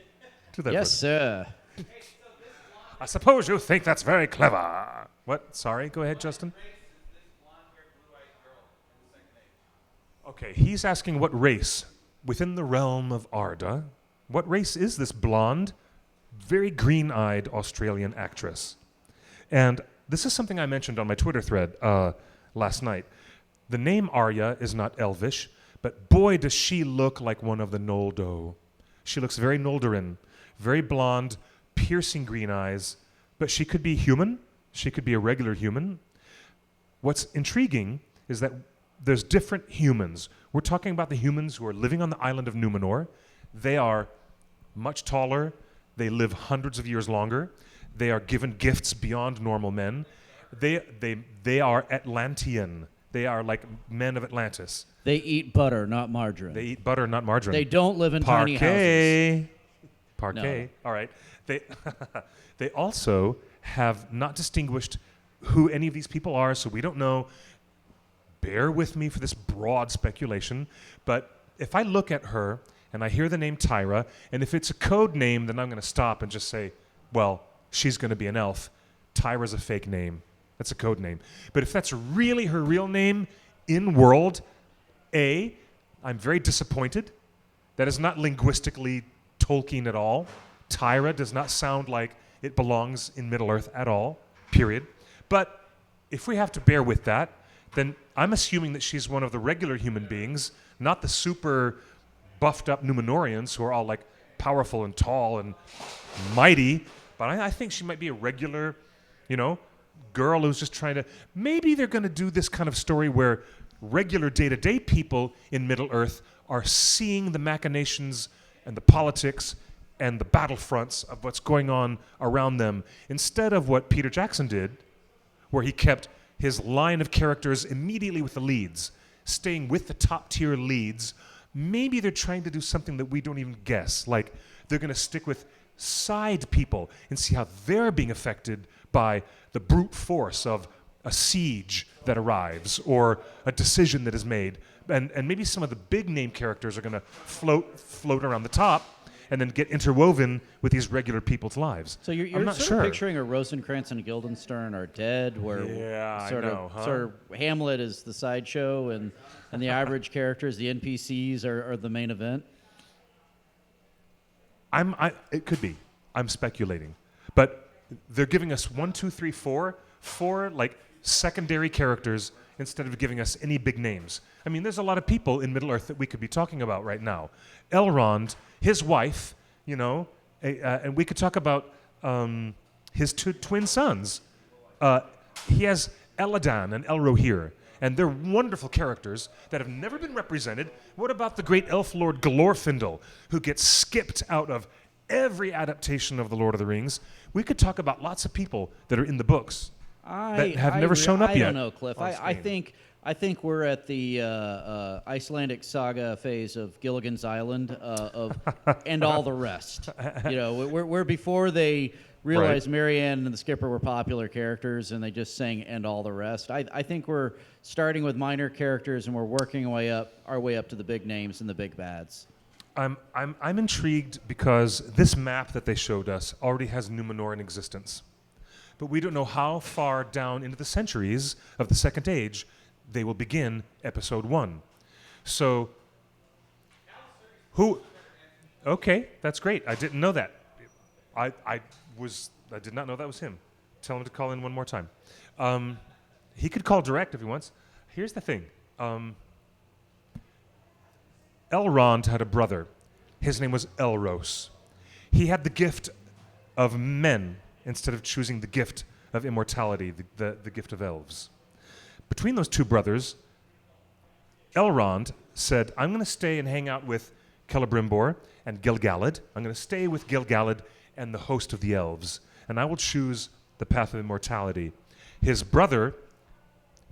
Do that Yes, voice. sir. I suppose you think that's very clever. What? Sorry, go ahead, Justin. Okay, he's asking what race within the realm of Arda, what race is this blonde, very green-eyed Australian actress? And this is something I mentioned on my Twitter thread last night. The name Arya is not Elvish, but boy, does she look like one of the Noldor. She looks very Noldorin, very blonde, piercing green eyes, but she could be human. She could be a regular human. What's intriguing is that there's different humans. We're talking about the humans who are living on the island of Numenor. They are much taller. They live hundreds of years longer. They are given gifts beyond normal men. They are Atlantean. They are like men of Atlantis. They eat butter, not margarine. They eat butter, not margarine. They don't live in tiny houses. Parquet. No. All right. They also have not distinguished who any of these people are, so we don't know. Bear with me for this broad speculation, but if I look at her and I hear the name Tyra, and if it's a code name, then I'm going to stop and just say, well, she's going to be an elf. Tyra's a fake name. That's a code name. But if that's really her real name in world, I'm very disappointed. That is not linguistically Tolkien at all. Tyra does not sound like it belongs in Middle-earth at all, period. But if we have to bear with that, then I'm assuming that she's one of the regular human beings, not the super buffed up Numenorians who are all like powerful and tall and mighty. But I think she might be a regular, girl who's just trying to. Maybe they're going to do this kind of story where regular day-to-day people in Middle-earth are seeing the machinations and the politics and the battlefronts of what's going on around them, instead of what Peter Jackson did, where he kept his line of characters immediately with the leads, staying with the top-tier leads. Maybe they're trying to do something that we don't even guess, like they're going to stick with side people and see how they're being affected by the brute force of a siege that arrives or a decision that is made. And maybe some of the big-name characters are going to float around the top and then get interwoven with these regular people's lives. So you're I'm not sort sure. of picturing a Rosencrantz and Guildenstern are dead, where sort of Hamlet is the sideshow and the average characters, the NPCs are the main event. It could be. I'm speculating, but they're giving us 1, 2, 3, 4 like secondary characters instead of giving us any big names. I mean, there's a lot of people in Middle-earth that we could be talking about right now. Elrond, his wife, And we could talk about his two twin sons. He has Eldien and Elrohir, and they're wonderful characters that have never been represented. What about the great elf lord Glorfindel, who gets skipped out of every adaptation of The Lord of the Rings? We could talk about lots of people that are in the books that have never shown up I yet. don't know, Cliff. I think we're at the Icelandic saga phase of Gilligan's Island and all the rest. We're before they realized Marianne and the Skipper were popular characters, and they just sang "and all the rest." I think we're starting with minor characters, and we're working our way up to the big names and the big bads. I'm intrigued because this map that they showed us already has Numenor in existence, but we don't know how far down into the centuries of the Second Age they will begin episode 1. So, who? Okay, that's great. I didn't know that. I did not know that was him. Tell him to call in one more time. He could call direct if he wants. Here's the thing. Elrond had a brother. His name was Elros. He had the gift of men instead of choosing the gift of immortality, the gift of elves. Between those two brothers, Elrond said, I'm going to stay and hang out with Celebrimbor and Gil-galad. I'm going to stay with Gil-galad and the host of the elves, and I will choose the path of immortality. His brother,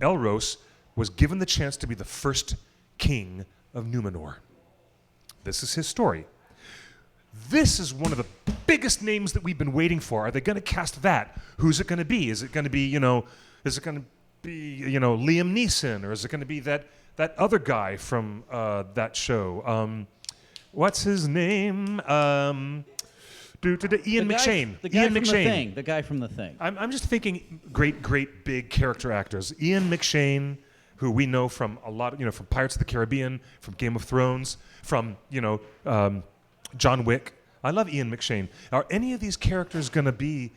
Elros, was given the chance to be the first king of Numenor. This is his story. This is one of the biggest names that we've been waiting for. Are they going to cast that? Who's it going to be? Is it going to be, Liam Neeson, or is it going to be that other guy from that show? What's his name? Ian McShane. The guy Ian from McShane. The Thing. The guy from The Thing. I'm just thinking great big character actors. Ian McShane, who we know from a lot, from Pirates of the Caribbean, from Game of Thrones, from John Wick. I love Ian McShane. Are any of these characters going to be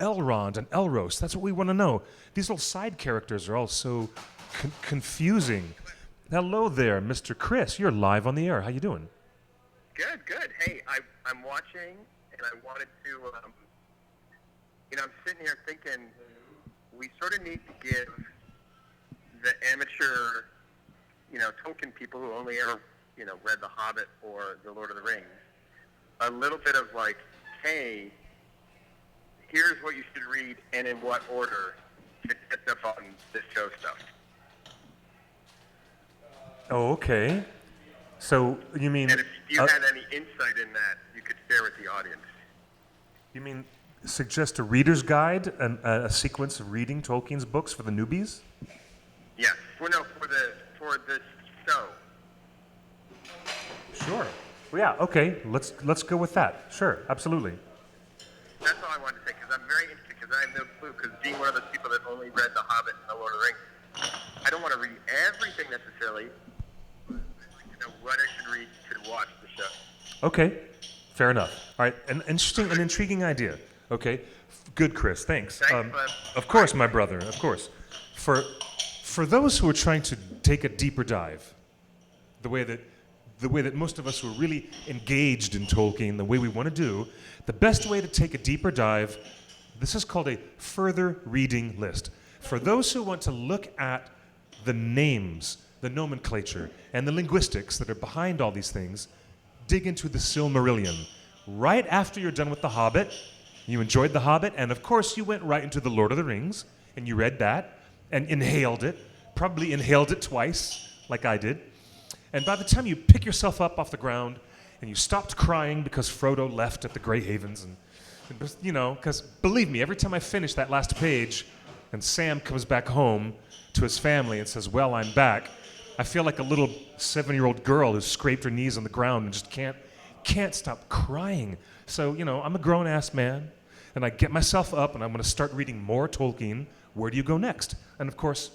Elrond and Elros? That's what we want to know. These little side characters are all so confusing. Hello there, Mr. Chris. You're live on the air. How you doing? Good. Hey, I'm watching, and I wanted to, I'm sitting here thinking we sort of need to give the amateur, Tolkien people who only ever, read The Hobbit or The Lord of the Rings, a little bit of like, hey, here's what you should read and in what order to catch up on this show stuff. Oh, okay. So you mean? And if you had any insight in that, you could share with the audience. You mean suggest a reader's guide and a sequence of reading Tolkien's books for the newbies? Yes. Well, no, for this show. Sure. Well, yeah. Okay. Let's go with that. Sure. Absolutely. That's all I wanted to say, because I'm very interested, because I have no clue, because being one of those people that only read The Hobbit and The Lord of the Rings, I don't want to read everything necessarily, but I'd like to know what I should read to watch the show. Okay. Fair enough. All right. An intriguing idea. Okay. Good, Chris. Thanks. Thanks, bud. Of course, my brother. Of course. For those who are trying to take a deeper dive, the way that most of us who are really engaged in Tolkien, the way we want to do, the best way to take a deeper dive, this is called a further reading list. For those who want to look at the names, the nomenclature, and the linguistics that are behind all these things, dig into the Silmarillion. Right after you're done with The Hobbit, you enjoyed The Hobbit, and of course you went right into The Lord of the Rings, and you read that, and inhaled it, probably inhaled it twice, like I did. And by the time you pick yourself up off the ground and you stopped crying because Frodo left at the Grey Havens, and because believe me, every time I finish that last page and Sam comes back home to his family and says, well, I'm back, I feel like a little 7-year-old girl who scraped her knees on the ground and just can't stop crying. So, I'm a grown-ass man, and I get myself up and I'm going to start reading more Tolkien. Where do you go next? And of course,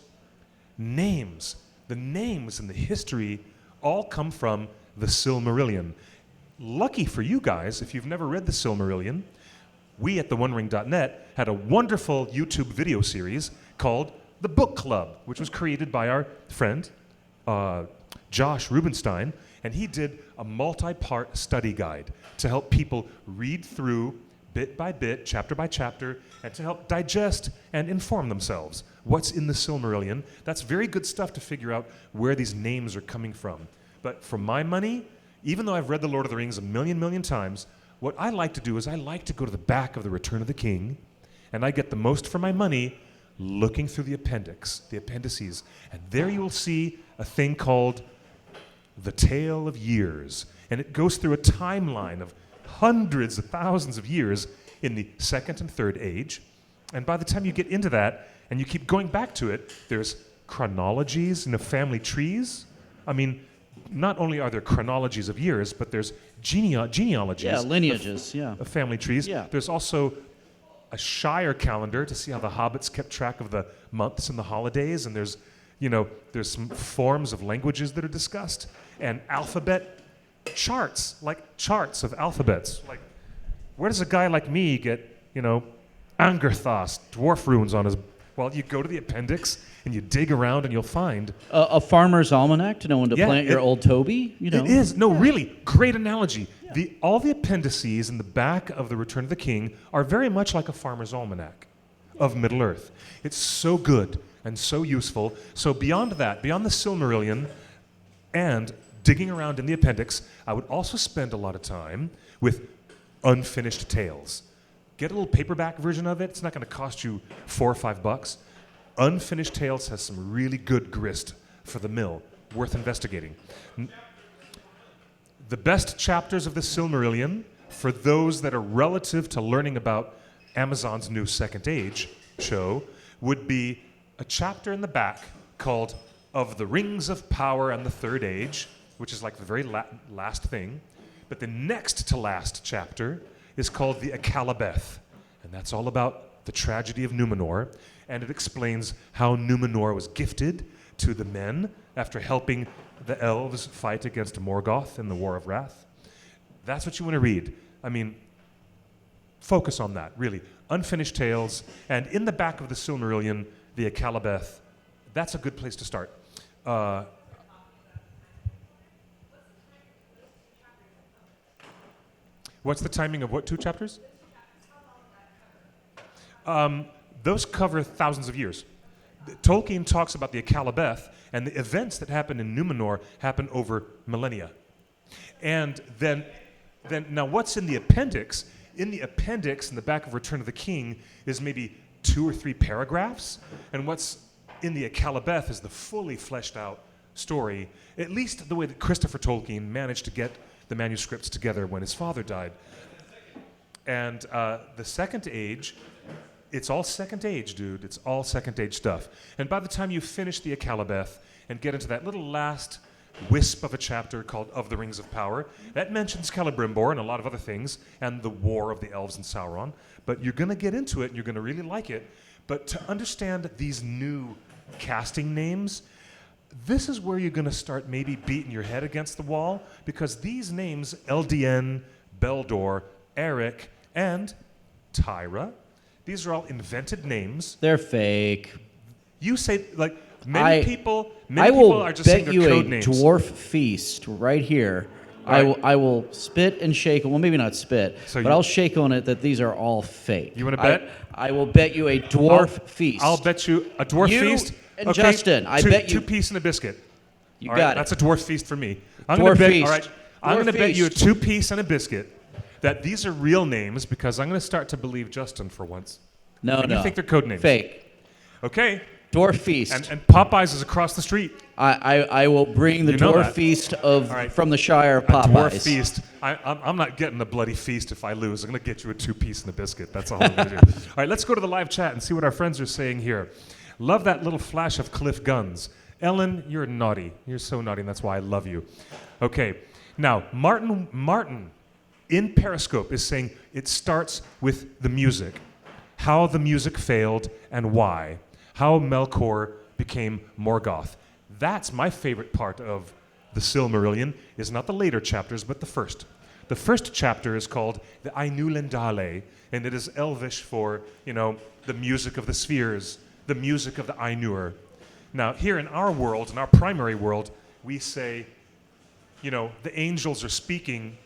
names. The names and the history all come from the Silmarillion. Lucky for you guys, if you've never read the Silmarillion, we at theonering.net had a wonderful YouTube video series called The Book Club, which was created by our friend, Josh Rubenstein, and he did a multi-part study guide to help people read through bit by bit, chapter by chapter, and to help digest and inform themselves what's in the Silmarillion. That's very good stuff to figure out where these names are coming from. But for my money, even though I've read The Lord of the Rings a million times, what I like to do is I like to go to the back of The Return of the King, and I get the most for my money looking through the appendices. And there you will see a thing called The Tale of Years. And it goes through a timeline of hundreds of thousands of years in the second and third age. And by the time you get into that and you keep going back to it, there's chronologies, family trees. I mean, not only are there chronologies of years, but there's genealogies. Yeah, lineages, of family trees. Yeah. There's also a shire calendar to see how the hobbits kept track of the months and the holidays, and there's some forms of languages that are discussed, and alphabet charts, like charts of alphabets. Like, where does a guy like me get, Angerthos, dwarf runes on his... Well, you go to the appendix and you dig around and you'll find... A farmer's almanac to know when to plant your old Toby, It is. No, really, great analogy. Yeah. All the appendices in the back of The Return of the King are very much like a farmer's almanac of Middle-earth. It's so good and so useful. So beyond that, beyond the Silmarillion and digging around in the appendix, I would also spend a lot of time with unfinished tales. Get a little paperback version of it. It's not going to cost you $4 or $5. Unfinished Tales has some really good grist for the mill, worth investigating. The best chapters of the Silmarillion, for those that are relative to learning about Amazon's new Second Age show, would be a chapter in the back called Of the Rings of Power and the Third Age, which is like the very last thing. But the next to last chapter is called the Akalabeth, and that's all about the tragedy of Numenor, and it explains how Numenor was gifted to the men after helping the elves fight against Morgoth in the War of Wrath. That's what you want to read. I mean, focus on that, really. Unfinished Tales, and in the back of the Silmarillion, the Akalabeth. That's a good place to start. What's the timing of what 2 chapters? Those cover thousands of years. Tolkien talks about the Akalabeth, and the events that happen in Numenor happen over millennia. And then now what's in the appendix? In the appendix, in the back of Return of the King, is maybe 2 or 3 paragraphs, and what's in the Akalabeth is the fully fleshed out story, at least the way that Christopher Tolkien managed to get the manuscripts together when his father died. And the Second Age, it's all Second Age, dude. It's all Second Age stuff. And by the time you finish the Akalabeth and get into that little last wisp of a chapter called Of the Rings of Power, that mentions Celebrimbor and a lot of other things, and the war of the elves and Sauron. But you're going to get into it, and you're going to really like it. But to understand these new casting names, this is where you're going to start maybe beating your head against the wall, because these names, Eldien, Beldor, Aric, and Tyra, these are all invented names. They're fake. You say, like, many people are just I saying will they're bet code you a names. dwarf feast right here. Right. I will spit and shake. Well, maybe not spit, but I'll shake on it that these are all fake. You want to bet? I will bet you a dwarf feast. I'll bet you a dwarf feast. And okay, Justin, I bet you 2 piece and a biscuit. You all got right, it. That's a dwarf feast for me. I'm going to bet. All right, I'm going to bet you a 2 piece and a biscuit that these are real names, because I'm going to start to believe Justin for once. No. You think they're code names? Fake. Okay. Dwarf feast. And Popeyes is across the street. I will bring the dwarf feast from the Shire of Popeyes. A dwarf feast. I'm not getting a bloody feast if I lose. I'm going to get you a 2 piece and a biscuit. That's all I'm going to do. All right, let's go to the live chat and see what our friends are saying here. Love that little flash of Cliff Guns. Ellen, you're naughty. You're so naughty, and that's why I love you. Okay. Now, Martin in Periscope is saying it starts with the music. How the music failed and why. How Melkor became Morgoth. That's my favorite part of the Silmarillion, is not the later chapters, but the first. The first chapter is called the Ainulendale, and it is Elvish for, the music of the spheres, the music of the Ainur. Now, here in our world, in our primary world, we say, the angels are speaking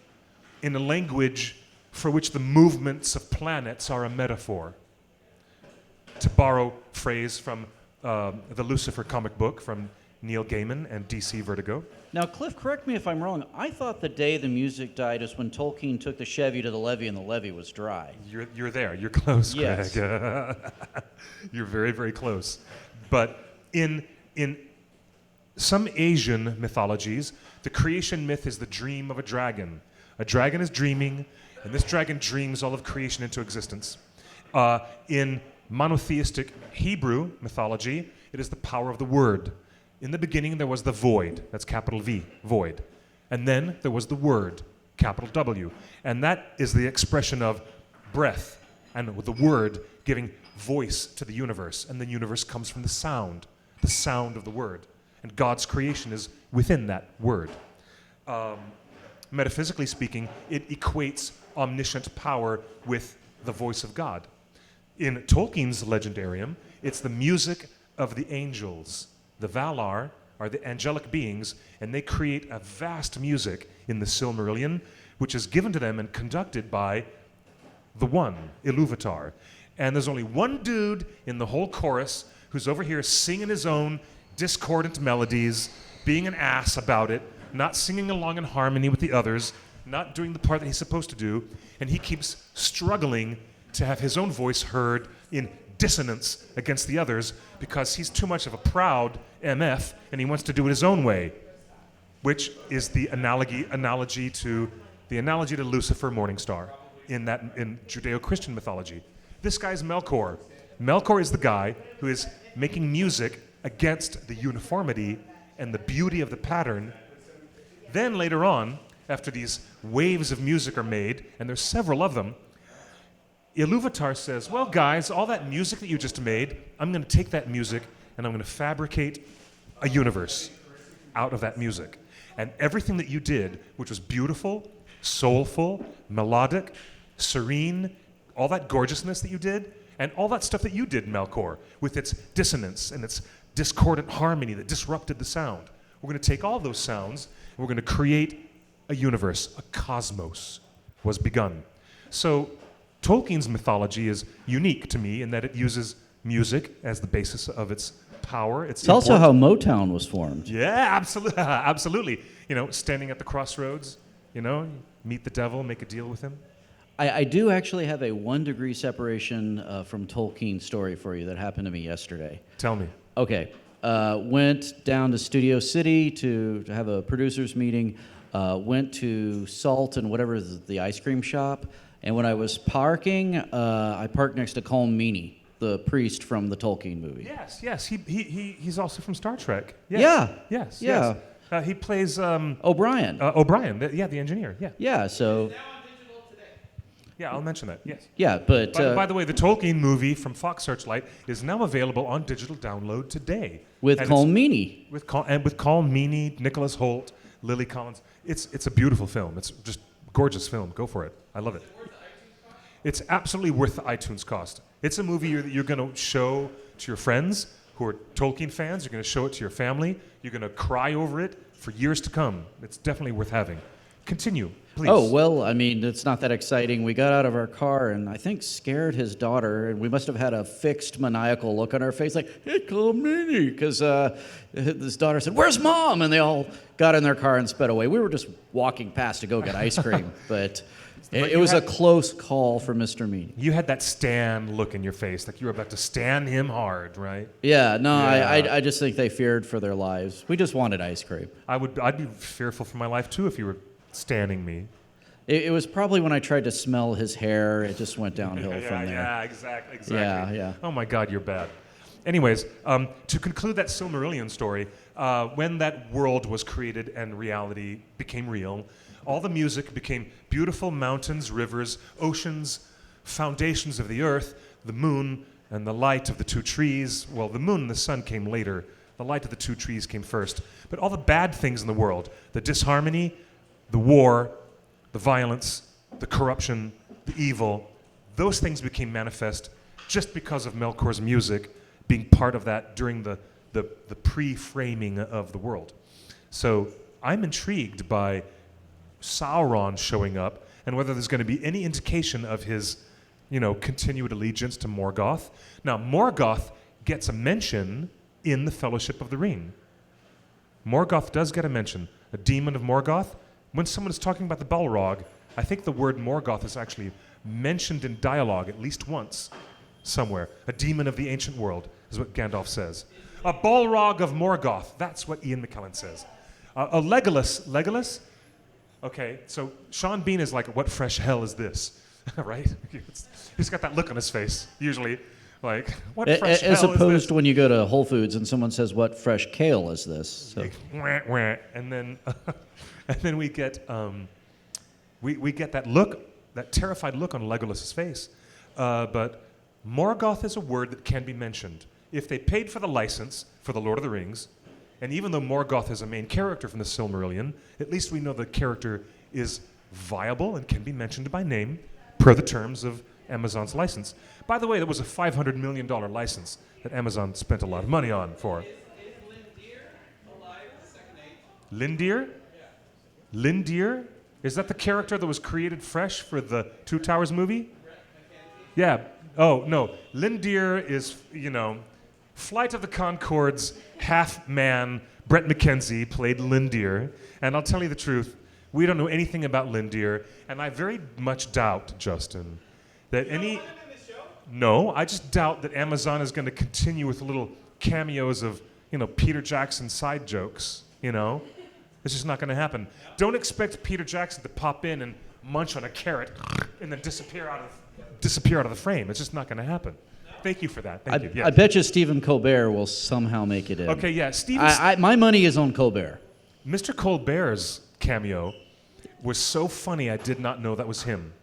in a language for which the movements of planets are a metaphor. To borrow phrase from the Lucifer comic book from Neil Gaiman and DC Vertigo. Now, Cliff, correct me if I'm wrong. I thought the day the music died is when Tolkien took the Chevy to the levee and the levee was dry. You're there. You're close, Yes. Greg. You're very, very close. But in some Asian mythologies, the creation myth is the dream of a dragon. A dragon is dreaming, and this dragon dreams all of creation into existence. In monotheistic Hebrew mythology, it is the power of the word. In the beginning, there was the void. That's capital V, void. And then there was the word, capital W. And that is the expression of breath, and with the word giving voice to the universe. And the universe comes from the sound of the word. And God's creation is within that word. Metaphysically speaking, it equates omniscient power with the voice of God. In Tolkien's legendarium, it's the music of the angels. The Valar are the angelic beings, and they create a vast music in the Silmarillion, which is given to them and conducted by the one, Ilúvatar. And there's only one dude in the whole chorus who's over here singing his own discordant melodies, being an ass about it, not singing along in harmony with the others, not doing the part that he's supposed to do, and he keeps struggling to have his own voice heard in dissonance against the others because he's too much of a proud MF and he wants to do it his own way, which is the analogy to Lucifer Morningstar in Judeo-Christian mythology. This guy's Melkor. Melkor is the guy who is making music against the uniformity and the beauty of the pattern. Then later on, after these waves of music are made, and there's several of them, Ilúvatar says, well, guys, all that music that you just made, I'm going to take that music and I'm going to fabricate a universe out of that music. And everything that you did, which was beautiful, soulful, melodic, serene, all that gorgeousness that you did, and all that stuff that you did, Melkor, with its dissonance and its discordant harmony that disrupted the sound. We're going to take all those sounds and we're going to create a universe, a cosmos was begun. So Tolkien's mythology is unique to me in that it uses music as the basis of its power. It's also how Motown was formed. Yeah, absolutely. Absolutely. Standing at the crossroads, meet the devil, make a deal with him. I do actually have a 1 degree separation from Tolkien story for you that happened to me yesterday. Tell me. Okay. Went down to Studio City to have a producers meeting. Went to Salt and whatever is the ice cream shop. And when I was parking, I parked next to Colm Meaney, the priest from the Tolkien movie. Yes. He's also from Star Trek. Yes. Yeah. Yes. Yeah. Yes. He plays O'Brien. O'Brien. The engineer. Yeah. Yeah. So. Yeah, I'll mention that. Yes. Yeah, but by the way, the Tolkien movie from Fox Searchlight is now available on digital download today. With Colm Meaney. With Colm Meaney, Nicholas Hoult, Lily Collins. It's a beautiful film. It's just a gorgeous film. Go for it. I love it. It's absolutely worth the iTunes cost. It's a movie you're going to show to your friends who are Tolkien fans. You're going to show it to your family. You're going to cry over it for years to come. It's definitely worth having. Continue, please. Oh, well, I mean, it's not that exciting. We got out of our car and I think scared his daughter, and we must have had a fixed maniacal look on our face like, hey, Colm Meaney, because his daughter said, where's Mom? And they all got in their car and sped away. We were just walking past to go get ice cream, but it was a close call for Mr. Meaney. You had that Stan look in your face, like you were about to stand him hard, right? Yeah, no, yeah. I just think they feared for their lives. We just wanted ice cream. I'd be fearful for my life too if you were standing me. It was probably when I tried to smell his hair. It just went downhill from there. Yeah, exactly. Yeah. Oh my God, you're bad. Anyways, to conclude that Silmarillion story, when that world was created and reality became real, all the music became beautiful mountains, rivers, oceans, foundations of the earth, the moon, and the light of the 2 trees. Well, the moon and the sun came later. The light of the 2 trees came first. But all the bad things in the world, the disharmony, the war, the violence, the corruption, the evil, those things became manifest just because of Melkor's music being part of that during the pre-framing of the world. So I'm intrigued by Sauron showing up and whether there's going to be any indication of his, continued allegiance to Morgoth. Now, Morgoth gets a mention in the Fellowship of the Ring. Morgoth does get a mention. A demon of Morgoth. When someone is talking about the Balrog, I think the word Morgoth is actually mentioned in dialogue at least once somewhere. A demon of the ancient world is what Gandalf says. A Balrog of Morgoth. That's what Ian McKellen says. A Legolas? Okay, so Sean Bean is like, what fresh hell is this? Right? He's got that look on his face, usually. Like, what fresh hell is this? As opposed to when you go to Whole Foods and someone says, what fresh kale is this? So. Wah, wah. And then we get we get that look, that terrified look on Legolas's face. But Morgoth is a word that can be mentioned. If they paid for the license for The Lord of the Rings, and even though Morgoth is a main character from the Silmarillion, at least we know the character is viable and can be mentioned by name per the terms of Amazon's license. By the way, that was a $500 million license that Amazon spent a lot of money on for. Is Lindir alive in the Second Age? Lindir? Yeah. Lindir? Is that the character that was created fresh for the Two Towers movie? Yeah. Oh, no. Lindir is, Flight of the Conchords, half man, Brett McKenzie played Lindir. And I'll tell you the truth, we don't know anything about Lindir, and I very much doubt, Justin, that any... No, I just doubt that Amazon is going to continue with little cameos of, Peter Jackson side jokes, It's just not going to happen. Don't expect Peter Jackson to pop in and munch on a carrot and then disappear out of the frame. It's just not going to happen. Thank you for that. Thank you. Yes. I bet you Stephen Colbert will somehow make it in. Okay, yeah. My money is on Colbert. Mr. Colbert's cameo was so funny I did not know that was him.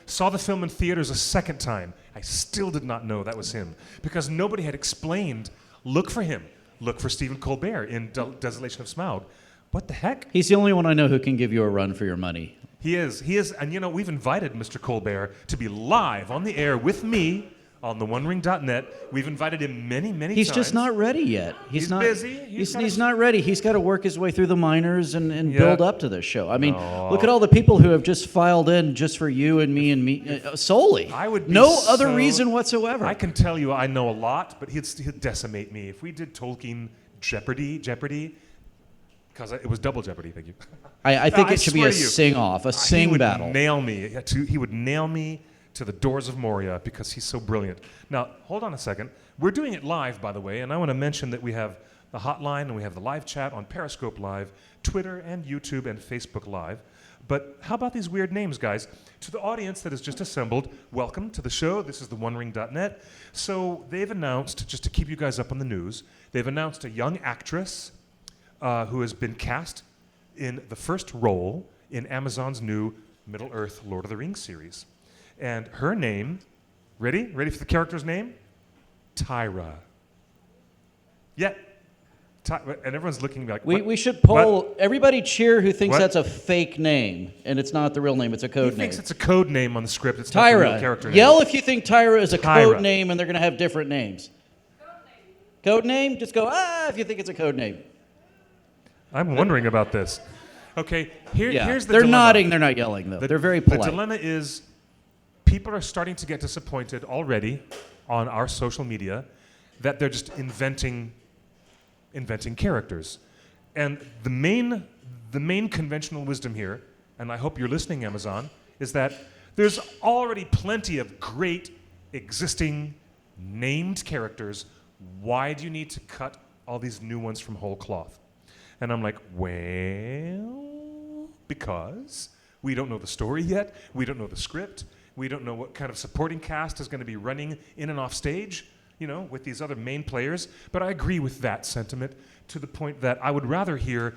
Saw the film in theaters a second time. I still did not know that was him because nobody had explained, look for him. Look for Stephen Colbert in Desolation of Smaug. What the heck? He's the only one I know who can give you a run for your money. He is. And we've invited Mr. Colbert to be live on the air with me on the OneRing.net. We've invited him many, many times. He's just not ready yet. He's busy. He's not ready. He's got to work his way through the minors and build up to this show. I mean, look at all the people who have just filed in just for you and me solely. I would be no other reason whatsoever. I can tell you I know a lot, but he'd decimate me. If we did Tolkien Jeopardy, because it was double Jeopardy, thank you. I think it should be a sing-off, a sing battle. He would nail me. He would nail me to the doors of Moria because he's so brilliant. Now, hold on a second. We're doing it live, by the way, and I want to mention that we have the hotline and we have the live chat on Periscope Live, Twitter and YouTube and Facebook Live. But how about these weird names, guys? To the audience that has just assembled, welcome to the show. This is the OneRing.net. So they've announced, just to keep you guys up on the news, they've announced a young actress who has been cast in the first role in Amazon's new Middle-earth Lord of the Rings series. And her name, ready? Ready for the character's name? Tyra. Yeah. And everyone's looking like, we should poll, what? Everybody cheer who thinks What? that's a fake name, and it's not the real name, it's a code He name. thinks it's a code name on the script. It's not the real character Tyra. name. Yell if you think Tyra is a Tyra. code name and they're going to have different names. Code name? Just go, if you think it's a code name. I'm wondering about this. Okay, here's the They're dilemma. nodding, they're not yelling, though. They're very polite. The dilemma is people are starting to get disappointed already on our social media that they're just inventing characters. And the main conventional wisdom here, and I hope you're listening, Amazon, is that there's already plenty of great existing named characters. Why do you need to cut all these new ones from whole cloth? And I'm like, well, because we don't know the story yet. We don't know the script. We don't know what kind of supporting cast is going to be running in and off stage, with these other main players. But I agree with that sentiment to the point that I would rather hear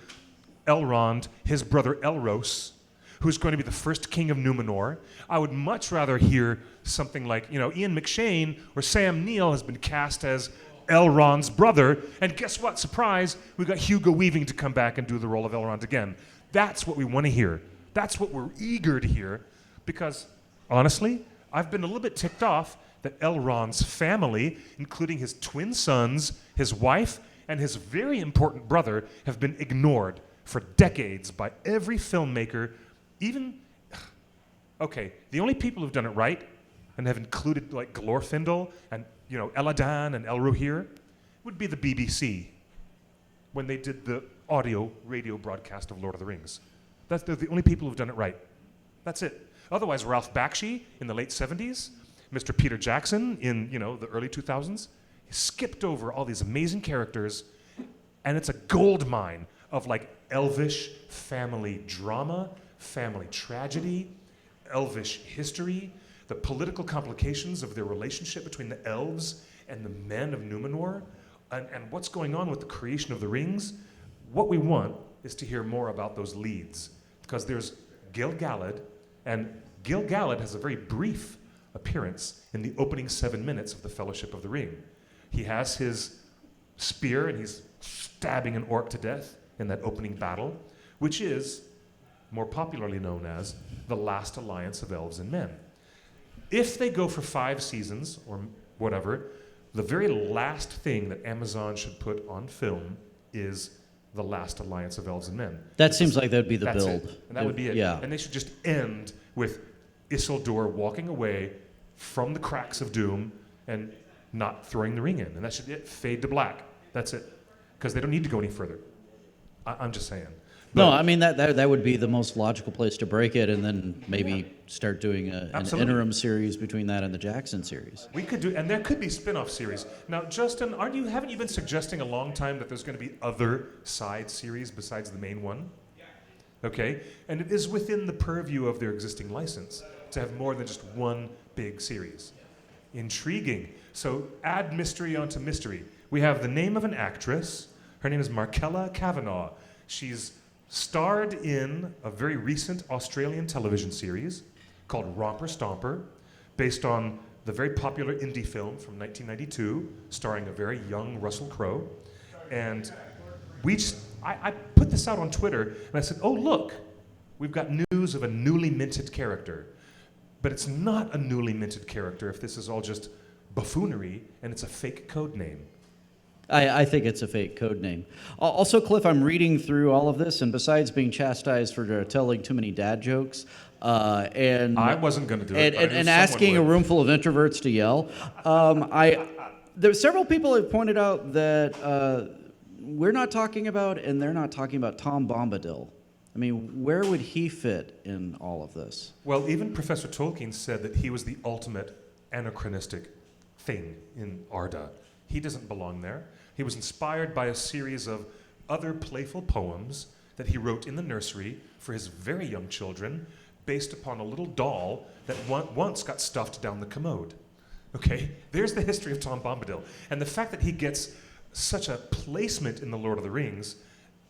Elrond, his brother Elros, who's going to be the first king of Numenor. I would much rather hear something like, Ian McShane or Sam Neill has been cast as Elrond's brother, and guess what? Surprise, we got Hugo Weaving to come back and do the role of Elrond again. That's what we want to hear. That's what we're eager to hear, because honestly, I've been a little bit ticked off that Elrond's family, including his twin sons, his wife, and his very important brother, have been ignored for decades by every filmmaker, even, okay, the only people who've done it right and have included like Glorfindel and Eldien and Elrohir would be the BBC when they did the radio broadcast of Lord of the Rings. They're the only people who've done it right. That's it. Otherwise, Ralph Bakshi in the late 70s, Mr. Peter Jackson in the early 2000s, he skipped over all these amazing characters, and it's a gold mine of like elvish family drama, family tragedy, elvish history, the political complications of their relationship between the elves and the men of Numenor, and what's going on with the creation of the rings. What we want is to hear more about those leads, because there's Gil-galad, and Gil-galad has a very brief appearance in the opening 7 minutes of the Fellowship of the Ring. He has his spear and he's stabbing an orc to death in that opening battle, which is more popularly known as the last alliance of elves and men. If they go for 5 seasons or whatever, the very last thing that Amazon should put on film is the last alliance of elves and men. That seems like that would be the That's build. it. And that would be it. Yeah. And they should just end with Isildur walking away from the cracks of doom and not throwing the ring in. And that should fade to black. That's it. Because they don't need to go any further. I'm just saying. No, But- I mean that would be the most logical place to break it, and then maybe start doing an Absolutely. interim series between that and the Jackson series. We could do, and there could be spin-off series. Now, Justin, haven't you been suggesting a long time that there's going to be other side series besides the main one? Okay, and it is within the purview of their existing license to have more than just one big series. Intriguing. So add mystery onto mystery. We have the name of an actress. Her name is Markella Kavanagh. She's starred in a very recent Australian television series called Romper Stomper, based on the very popular indie film from 1992, starring a very young Russell Crowe. And I put this out on Twitter, and I said, oh, look, we've got news of a newly minted character. But it's not a newly minted character if this is all just buffoonery, and it's a fake code name. I think it's a fake code name. Also, Cliff, I'm reading through all of this, and besides being chastised for telling too many dad jokes, and I wasn't going to do it. but I knew and someone asking a would. room full of introverts to yell, there several people have pointed out that we're not talking about, and they're not talking about Tom Bombadil. I mean, where would he fit in all of this? Well, even Professor Tolkien said that he was the ultimate anachronistic thing in Arda. He doesn't belong there. He was inspired by a series of other playful poems that he wrote in the nursery for his very young children, based upon a little doll that once got stuffed down the commode. Okay, there's the history of Tom Bombadil. And the fact that he gets such a placement in The Lord of the Rings,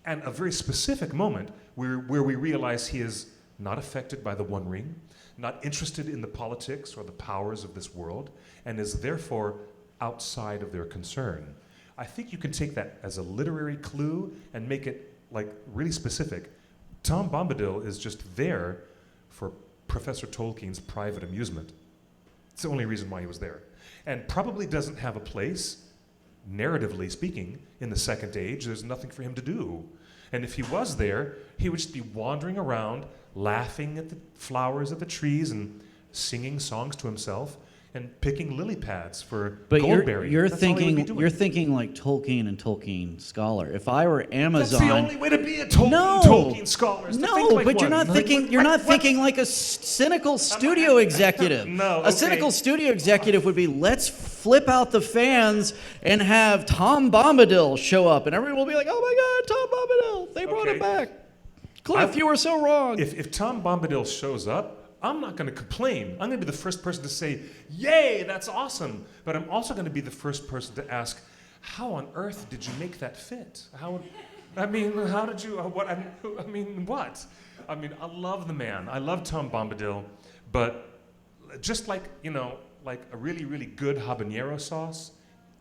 and a very specific moment where we realize he is not affected by the One Ring, not interested in the politics or the powers of this world, and is therefore outside of their concern. I think you can take that as a literary clue and make it like really specific. Tom Bombadil is just there for Professor Tolkien's private amusement. It's the only reason why he was there. And probably doesn't have a place, narratively speaking, in the Second Age. There's nothing for him to do. And if he was there, he would just be wandering around, laughing at the flowers of the trees and singing songs to himself and picking lily pads for But Goldberry. you're That's all he would be thinking doing. you're thinking like Tolkien and Tolkien scholar. If I were That's Amazon, the only way to be a Tolkien, No. Tolkien scholar. is to No, think like but you're one. not Like, thinking. what- You're not what- thinking like a cynical studio executive. No, a okay. cynical studio executive would be, let's flip out the fans and have Tom Bombadil show up, and everyone will be like, oh my God, Tom Bombadil! They brought Okay. him back. Cliff, you were so wrong. If Tom Bombadil shows up, I'm not going to complain. I'm going to be the first person to say, yay, that's awesome. But I'm also going to be the first person to ask, how on earth did you make that fit? How did you, what? I love the man. I love Tom Bombadil. But just like, like a really, really good habanero sauce,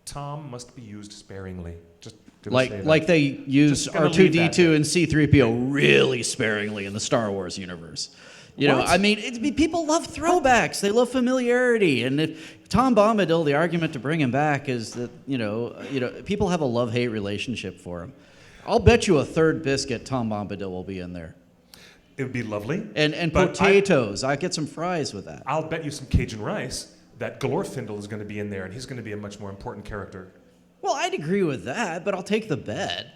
Tom must be used sparingly. Just gonna say that. Like they use Just gonna leave that R2D2 there. and C3PO really sparingly in the Star Wars universe. What? I mean, people love throwbacks. They love familiarity. And if Tom Bombadil, the argument to bring him back is that, people have a love-hate relationship for him. I'll bet you a third biscuit Tom Bombadil will be in there. It would be lovely. And But potatoes. I get some fries with that. I'll bet you some Cajun rice that Glorfindel is going to be in there, and he's going to be a much more important character. Well, I'd agree with that, but I'll take the bet.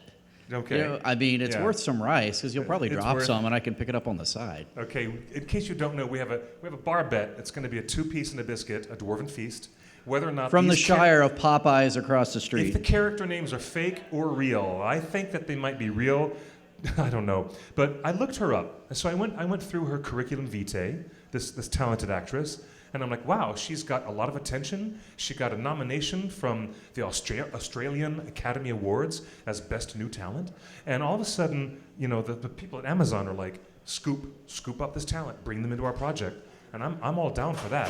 Okay. You know, I mean, it's Yeah. worth some rice because you'll probably It's drop worth- some, and I can pick it up on the side. Okay, in case you don't know, we have a bar bet. It's going to be a 2-piece and a biscuit, a dwarven feast. Whether or not From the these Shire of Popeyes across the if street. the character names are fake or real, I think that they might be real. I don't know, but I looked her up. So I went through her curriculum vitae, this talented actress, and I'm like, wow, she's got a lot of attention. She got a nomination from the Australian Academy Awards as Best New Talent, and all of a sudden, you know, the people at Amazon are like, scoop up this talent, bring them into our project, and I'm all down for that,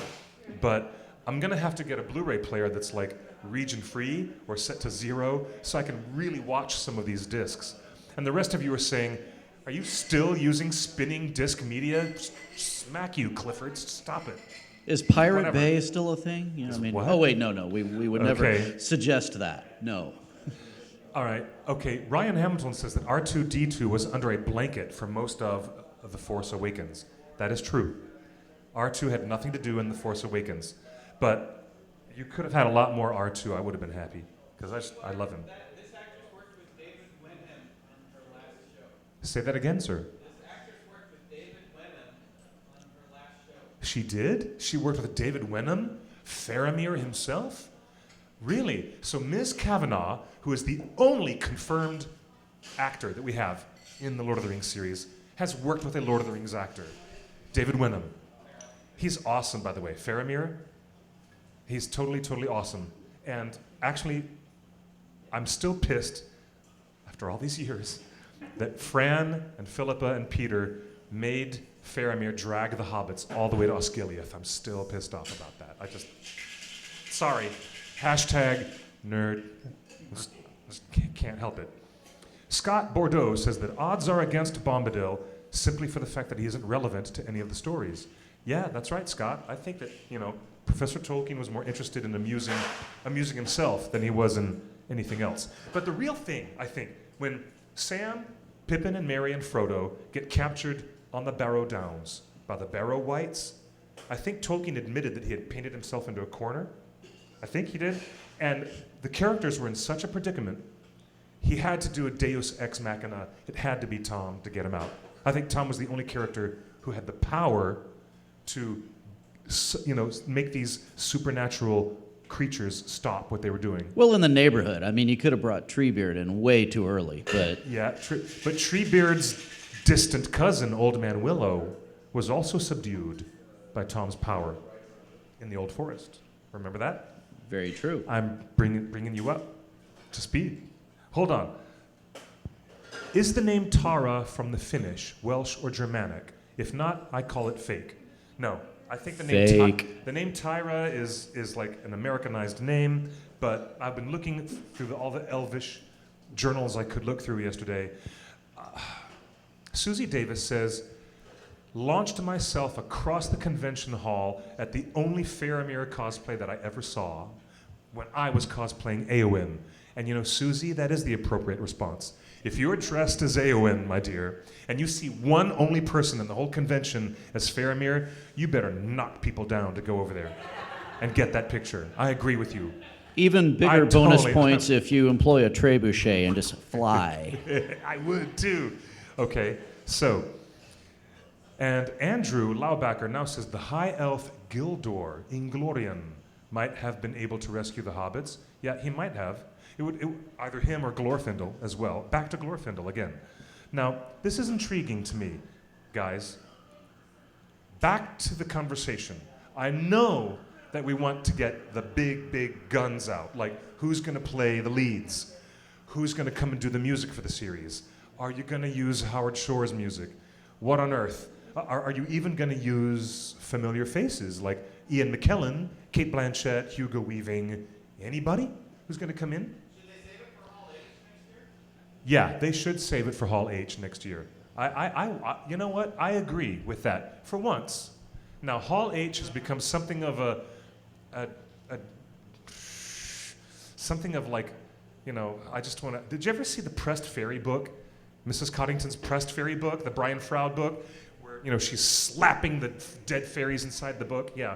but I'm gonna have to get a Blu-ray player that's like region free or set to 0, so I can really watch some of these discs. And the rest of you are saying, are you still using spinning disc media? Smack you, Clifford, stop it. Is Pirate Whatever. Bay still a thing? You know, Is I mean, what? oh wait, no, we would Okay. never suggest that. No. All right, okay, Ryan Hamilton says that R2-D2 was under a blanket for most of The Force Awakens. That is true. R2 had nothing to do in The Force Awakens. But you could have had a lot more R2, I would have been happy, because I love him. This actress worked with David Wenham on her last show. Say that again, sir. This actress worked with David Wenham on her last show. She did? She worked with David Wenham? Faramir himself? Really? So Ms. Kavanaugh, who is the only confirmed actor that we have in the Lord of the Rings series, has worked with a Lord of the Rings actor, David Wenham. He's awesome, by the way. Faramir, he's totally, totally awesome. And actually, I'm still pissed, after all these years, that Fran and Philippa and Peter made Faramir drag the hobbits all the way to Osgiliath. I'm still pissed off about that. Sorry. Hashtag nerd. Just can't help it. Scott Bordeaux says that odds are against Bombadil simply for the fact that he isn't relevant to any of the stories. Yeah, that's right, Scott. I think that, you know, Professor Tolkien was more interested in amusing himself than he was in anything else. But the real thing, I think, when Sam, Pippin, and Merry and Frodo get captured on the Barrow Downs by the Barrow Wights, I think Tolkien admitted that he had painted himself into a corner. I think he did. And the characters were in such a predicament, he had to do a deus ex machina. It had to be Tom to get him out. I think Tom was the only character who had the power to, you know, make these supernatural creatures stop what they were doing. Well, in the neighborhood. I mean, you could have brought Treebeard in way too early, but Yeah, but Treebeard's distant cousin, Old Man Willow, was also subdued by Tom's power in the Old Forest. Remember that? very true. I'm bringing you up to speed. Hold on. Is the name Tara from the Finnish, Welsh, or Germanic? If not, I call it fake. No, I think the name Tyra is like an Americanized name, but I've been looking through all the Elvish journals I could look through yesterday. Susie Davis says, launched myself across the convention hall at the only Faramir cosplay that I ever saw when I was cosplaying Eowyn. And you know, Susie, that is the appropriate response. If you're dressed as Eowyn, my dear, and you see one only person in the whole convention as Faramir, you better knock people down to go over there and get that picture. I agree with you. Even I bigger bonus totally- points if you employ a trebuchet and just fly. I would too. Okay, so, and Andrew Laubacker now says the high elf Gildor, Inglorian, might have been able to rescue the hobbits. Yeah, he might have. It would either him or Glorfindel as well. Back to Glorfindel again. Now, this is intriguing to me, guys. Back to the conversation. I know that we want to get the big guns out, like who's going to play the leads? Who's going to come and do the music for the series? Are you going to use Howard Shore's music? What on earth? Are you even going to use familiar faces like Ian McKellen, Kate Blanchett, Hugo Weaving? Anybody who's going to come in? Yeah, they should save it for Hall H next year. I you know what? I agree with that for once. Now, Hall H has become something of something of like I just want to. Did you ever see the Pressed Fairy book? Mrs. Coddington's Pressed Fairy book, the Brian Froud book, where, she's slapping the dead fairies inside the book? Yeah.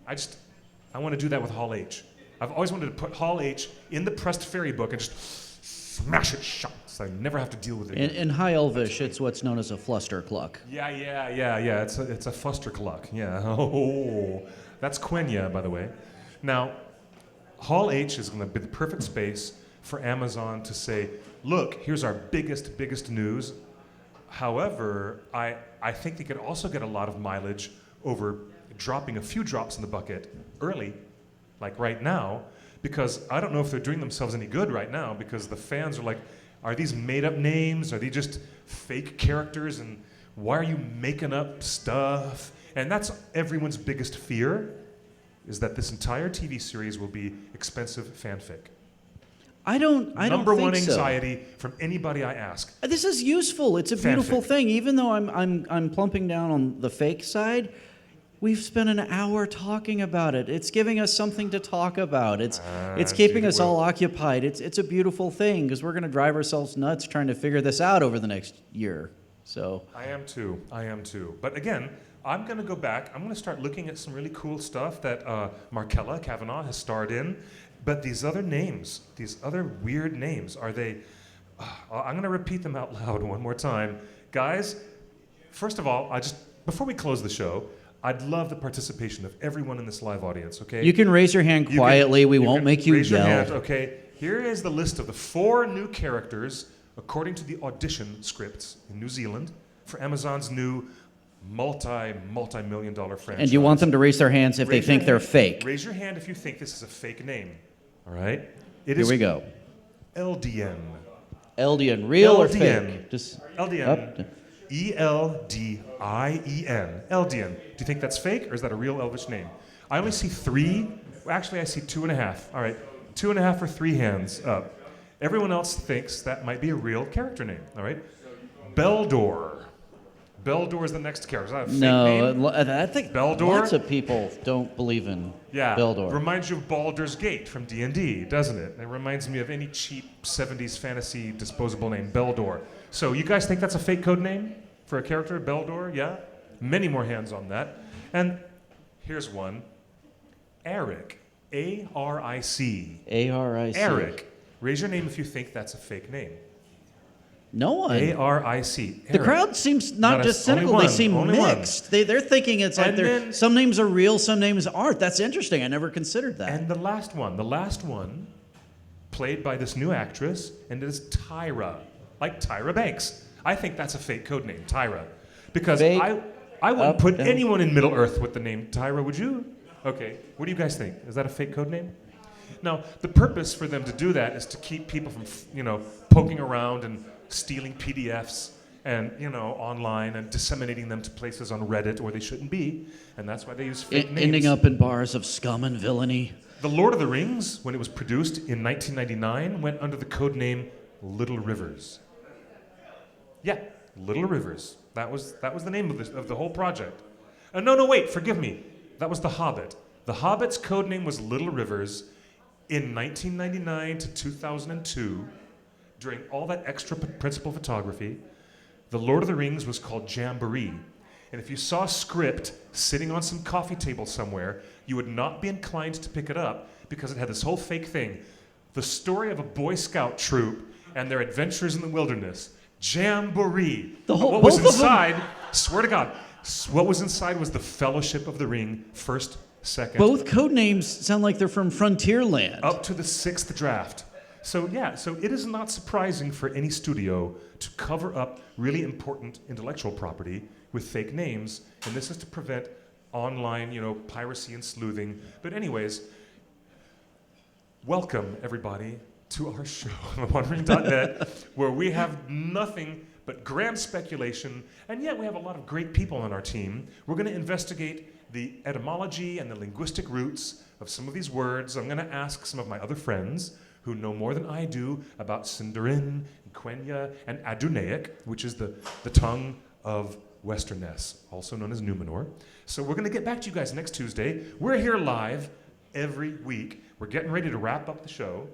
I want to do that with Hall H. I've always wanted to put Hall H in the Pressed Fairy book and just smash it shut so I never have to deal with it. In High Elvish, it's what's known as a flustercluck. Yeah. It's a flustercluck. Yeah. Oh, that's Quenya, by the way. Now, Hall H is going to be the perfect space for Amazon to say, look, here's our biggest news. However, I think they could also get a lot of mileage over dropping a few drops in the bucket early, like right now, because I don't know if they're doing themselves any good right now, because the fans are like, are these made up names? Are they just fake characters? And why are you making up stuff? And that's everyone's biggest fear, is that this entire TV series will be expensive fanfic. I don't Number think one so. anxiety from anybody I ask. This is useful. It's a beautiful Fanfic. thing. Even though I'm plumping down on the fake side, we've spent an hour talking about it. It's giving us something to talk about. It's keeping us all occupied. It's a beautiful thing, because we're going to drive ourselves nuts trying to figure this out over the next year. So I am too. But again, I'm going to go back. I'm going to start looking at some really cool stuff that Markella Kavanaugh has starred in. But these other names, these other weird names, are they... I'm going to repeat them out loud one more time. Guys, first of all, before we close the show, I'd love the participation of everyone in this live audience, okay? you can raise your hand quietly. We won't make you raise yell. Your hand, okay? Here is the list of the 4 new characters according to the audition scripts in New Zealand for Amazon's new multi-million dollar franchise. And you want them to raise their hands if they Raise think your they're hand- fake. Raise your hand if you think this is a fake name. All right? It Here is we go. Eldien. Eldien, real or Eldien. fake? Just Eldien. up. Eldien. Eldien. Do you think that's fake, or is that a real Elvish name? I only see 3. Actually, I see 2.5. All right. 2.5 or 3 hands up. Everyone else thinks that might be a real character name. All right. Beldor. Beldor is the next character. Is that a fake name? No, I think Beldor? lots of people don't believe in Yeah, Beldor. reminds you of Baldur's Gate from D&D, doesn't it? It reminds me of any cheap 70s fantasy disposable name, Beldor. So you guys think that's a fake code name for a character, Beldor? Yeah? Many more hands on that. And here's one. Aric. A-R-I-C. A-R-I-C. Aric. Raise your name if you think that's a fake name. No one. A-R-I-C. The Aric. crowd seems not Not just only cynical, they one, seem only one. mixed. They're thinking it's like And then- some names are real, some names aren't. That's interesting. I never considered that. And the last one, played by this new actress, and it is Tyra, like Tyra Banks. I think that's a fake code name, Tyra, because Fake, I wouldn't up, put down. anyone in Middle Earth with the name Tyra, would you? Okay, what do you guys think? Is that a fake code name? Now, the purpose for them to do that is to keep people from, poking around and stealing PDFs and, online and disseminating them to places on Reddit where they shouldn't be, and that's why they use fake names. Ending up in bars of scum and villainy. The Lord of the Rings, when it was produced in 1999, went under the code name Little Rivers. Yeah, Little Rivers. That was the name of the whole project. No, wait, forgive me. That was The Hobbit. The Hobbit's code name was Little Rivers in 1999 to 2002, during all that extra principal photography. The Lord of the Rings was called Jamboree. And if you saw a script sitting on some coffee table somewhere, you would not be inclined to pick it up because it had this whole fake thing. The story of a Boy Scout troop and their adventures in the wilderness. Jamboree. What was inside, swear to God, what was inside was the Fellowship of the Ring, first, second. Both code names sound like they're from Frontierland. Up to the 6th draft. So it is not surprising for any studio to cover up really important intellectual property with fake names, and this is to prevent online, piracy and sleuthing. But anyways, welcome everybody to our show on wandering.net, where we have nothing but grand speculation, and yet we have a lot of great people on our team. We're going to investigate the etymology and the linguistic roots of some of these words. I'm going to ask some of my other friends who know more than I do about Sindarin, Quenya, and Adunaic, which is the tongue of Westerness, also known as Numenor. So we're going to get back to you guys next Tuesday. We're here live every week. We're getting ready to wrap up the show.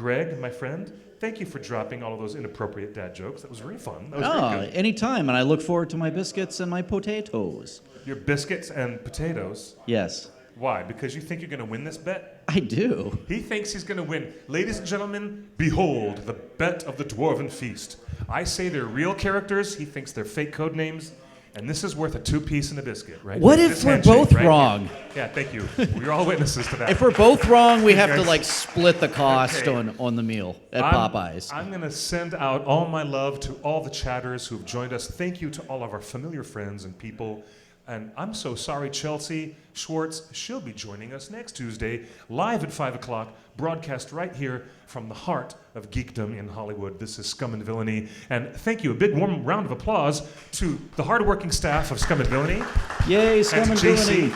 Greg, my friend, thank you for dropping all of those inappropriate dad jokes. That was very fun. That was Oh, very good. anytime, and I look forward to my biscuits and my potatoes. Your biscuits and potatoes. Yes, Why? Because you think you're going to win this bet? I do. He thinks he's going to win. Ladies and gentlemen, behold the bet of the Dwarven Feast. I say they're real characters. He thinks they're fake code names. And this is worth a 2-piece and a biscuit, right? What This if we're handshake, both right? wrong? Yeah, thank you. We're all witnesses to that. If we're both wrong, we have to guys- like split the cost Okay. on the meal at I'm- Popeyes. I'm going to send out all my love to all the chatters who've joined us. Thank you to all of our familiar friends and people. And I'm so sorry, Chelsea Schwartz. She'll be joining us next Tuesday, live at 5 o'clock, broadcast right here from the heart of geekdom in Hollywood. This is Scum and Villainy. And thank you. A big warm round of applause to the hardworking staff of Scum and Villainy. Yay, Scum And and to JC. Villainy.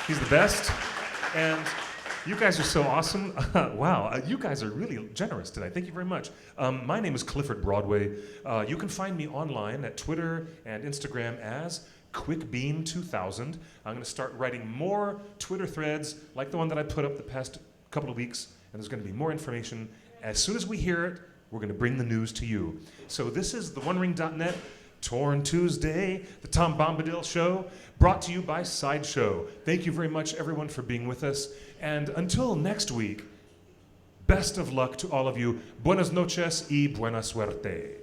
He's the best. And you guys are so awesome. Wow, you guys are really generous today. Thank you very much. My name is Clifford Broadway. You can find me online at Twitter and Instagram as QuickBeam2000. I'm going to start writing more Twitter threads like the one that I put up the past couple of weeks, and there's going to be more information. As soon as we hear it, we're going to bring the news to you. So this is the OneRing.net Torn Tuesday, the Tom Bombadil Show, brought to you by Sideshow. Thank you very much, everyone, for being with us. And until next week, best of luck to all of you. Buenas noches y buena suerte.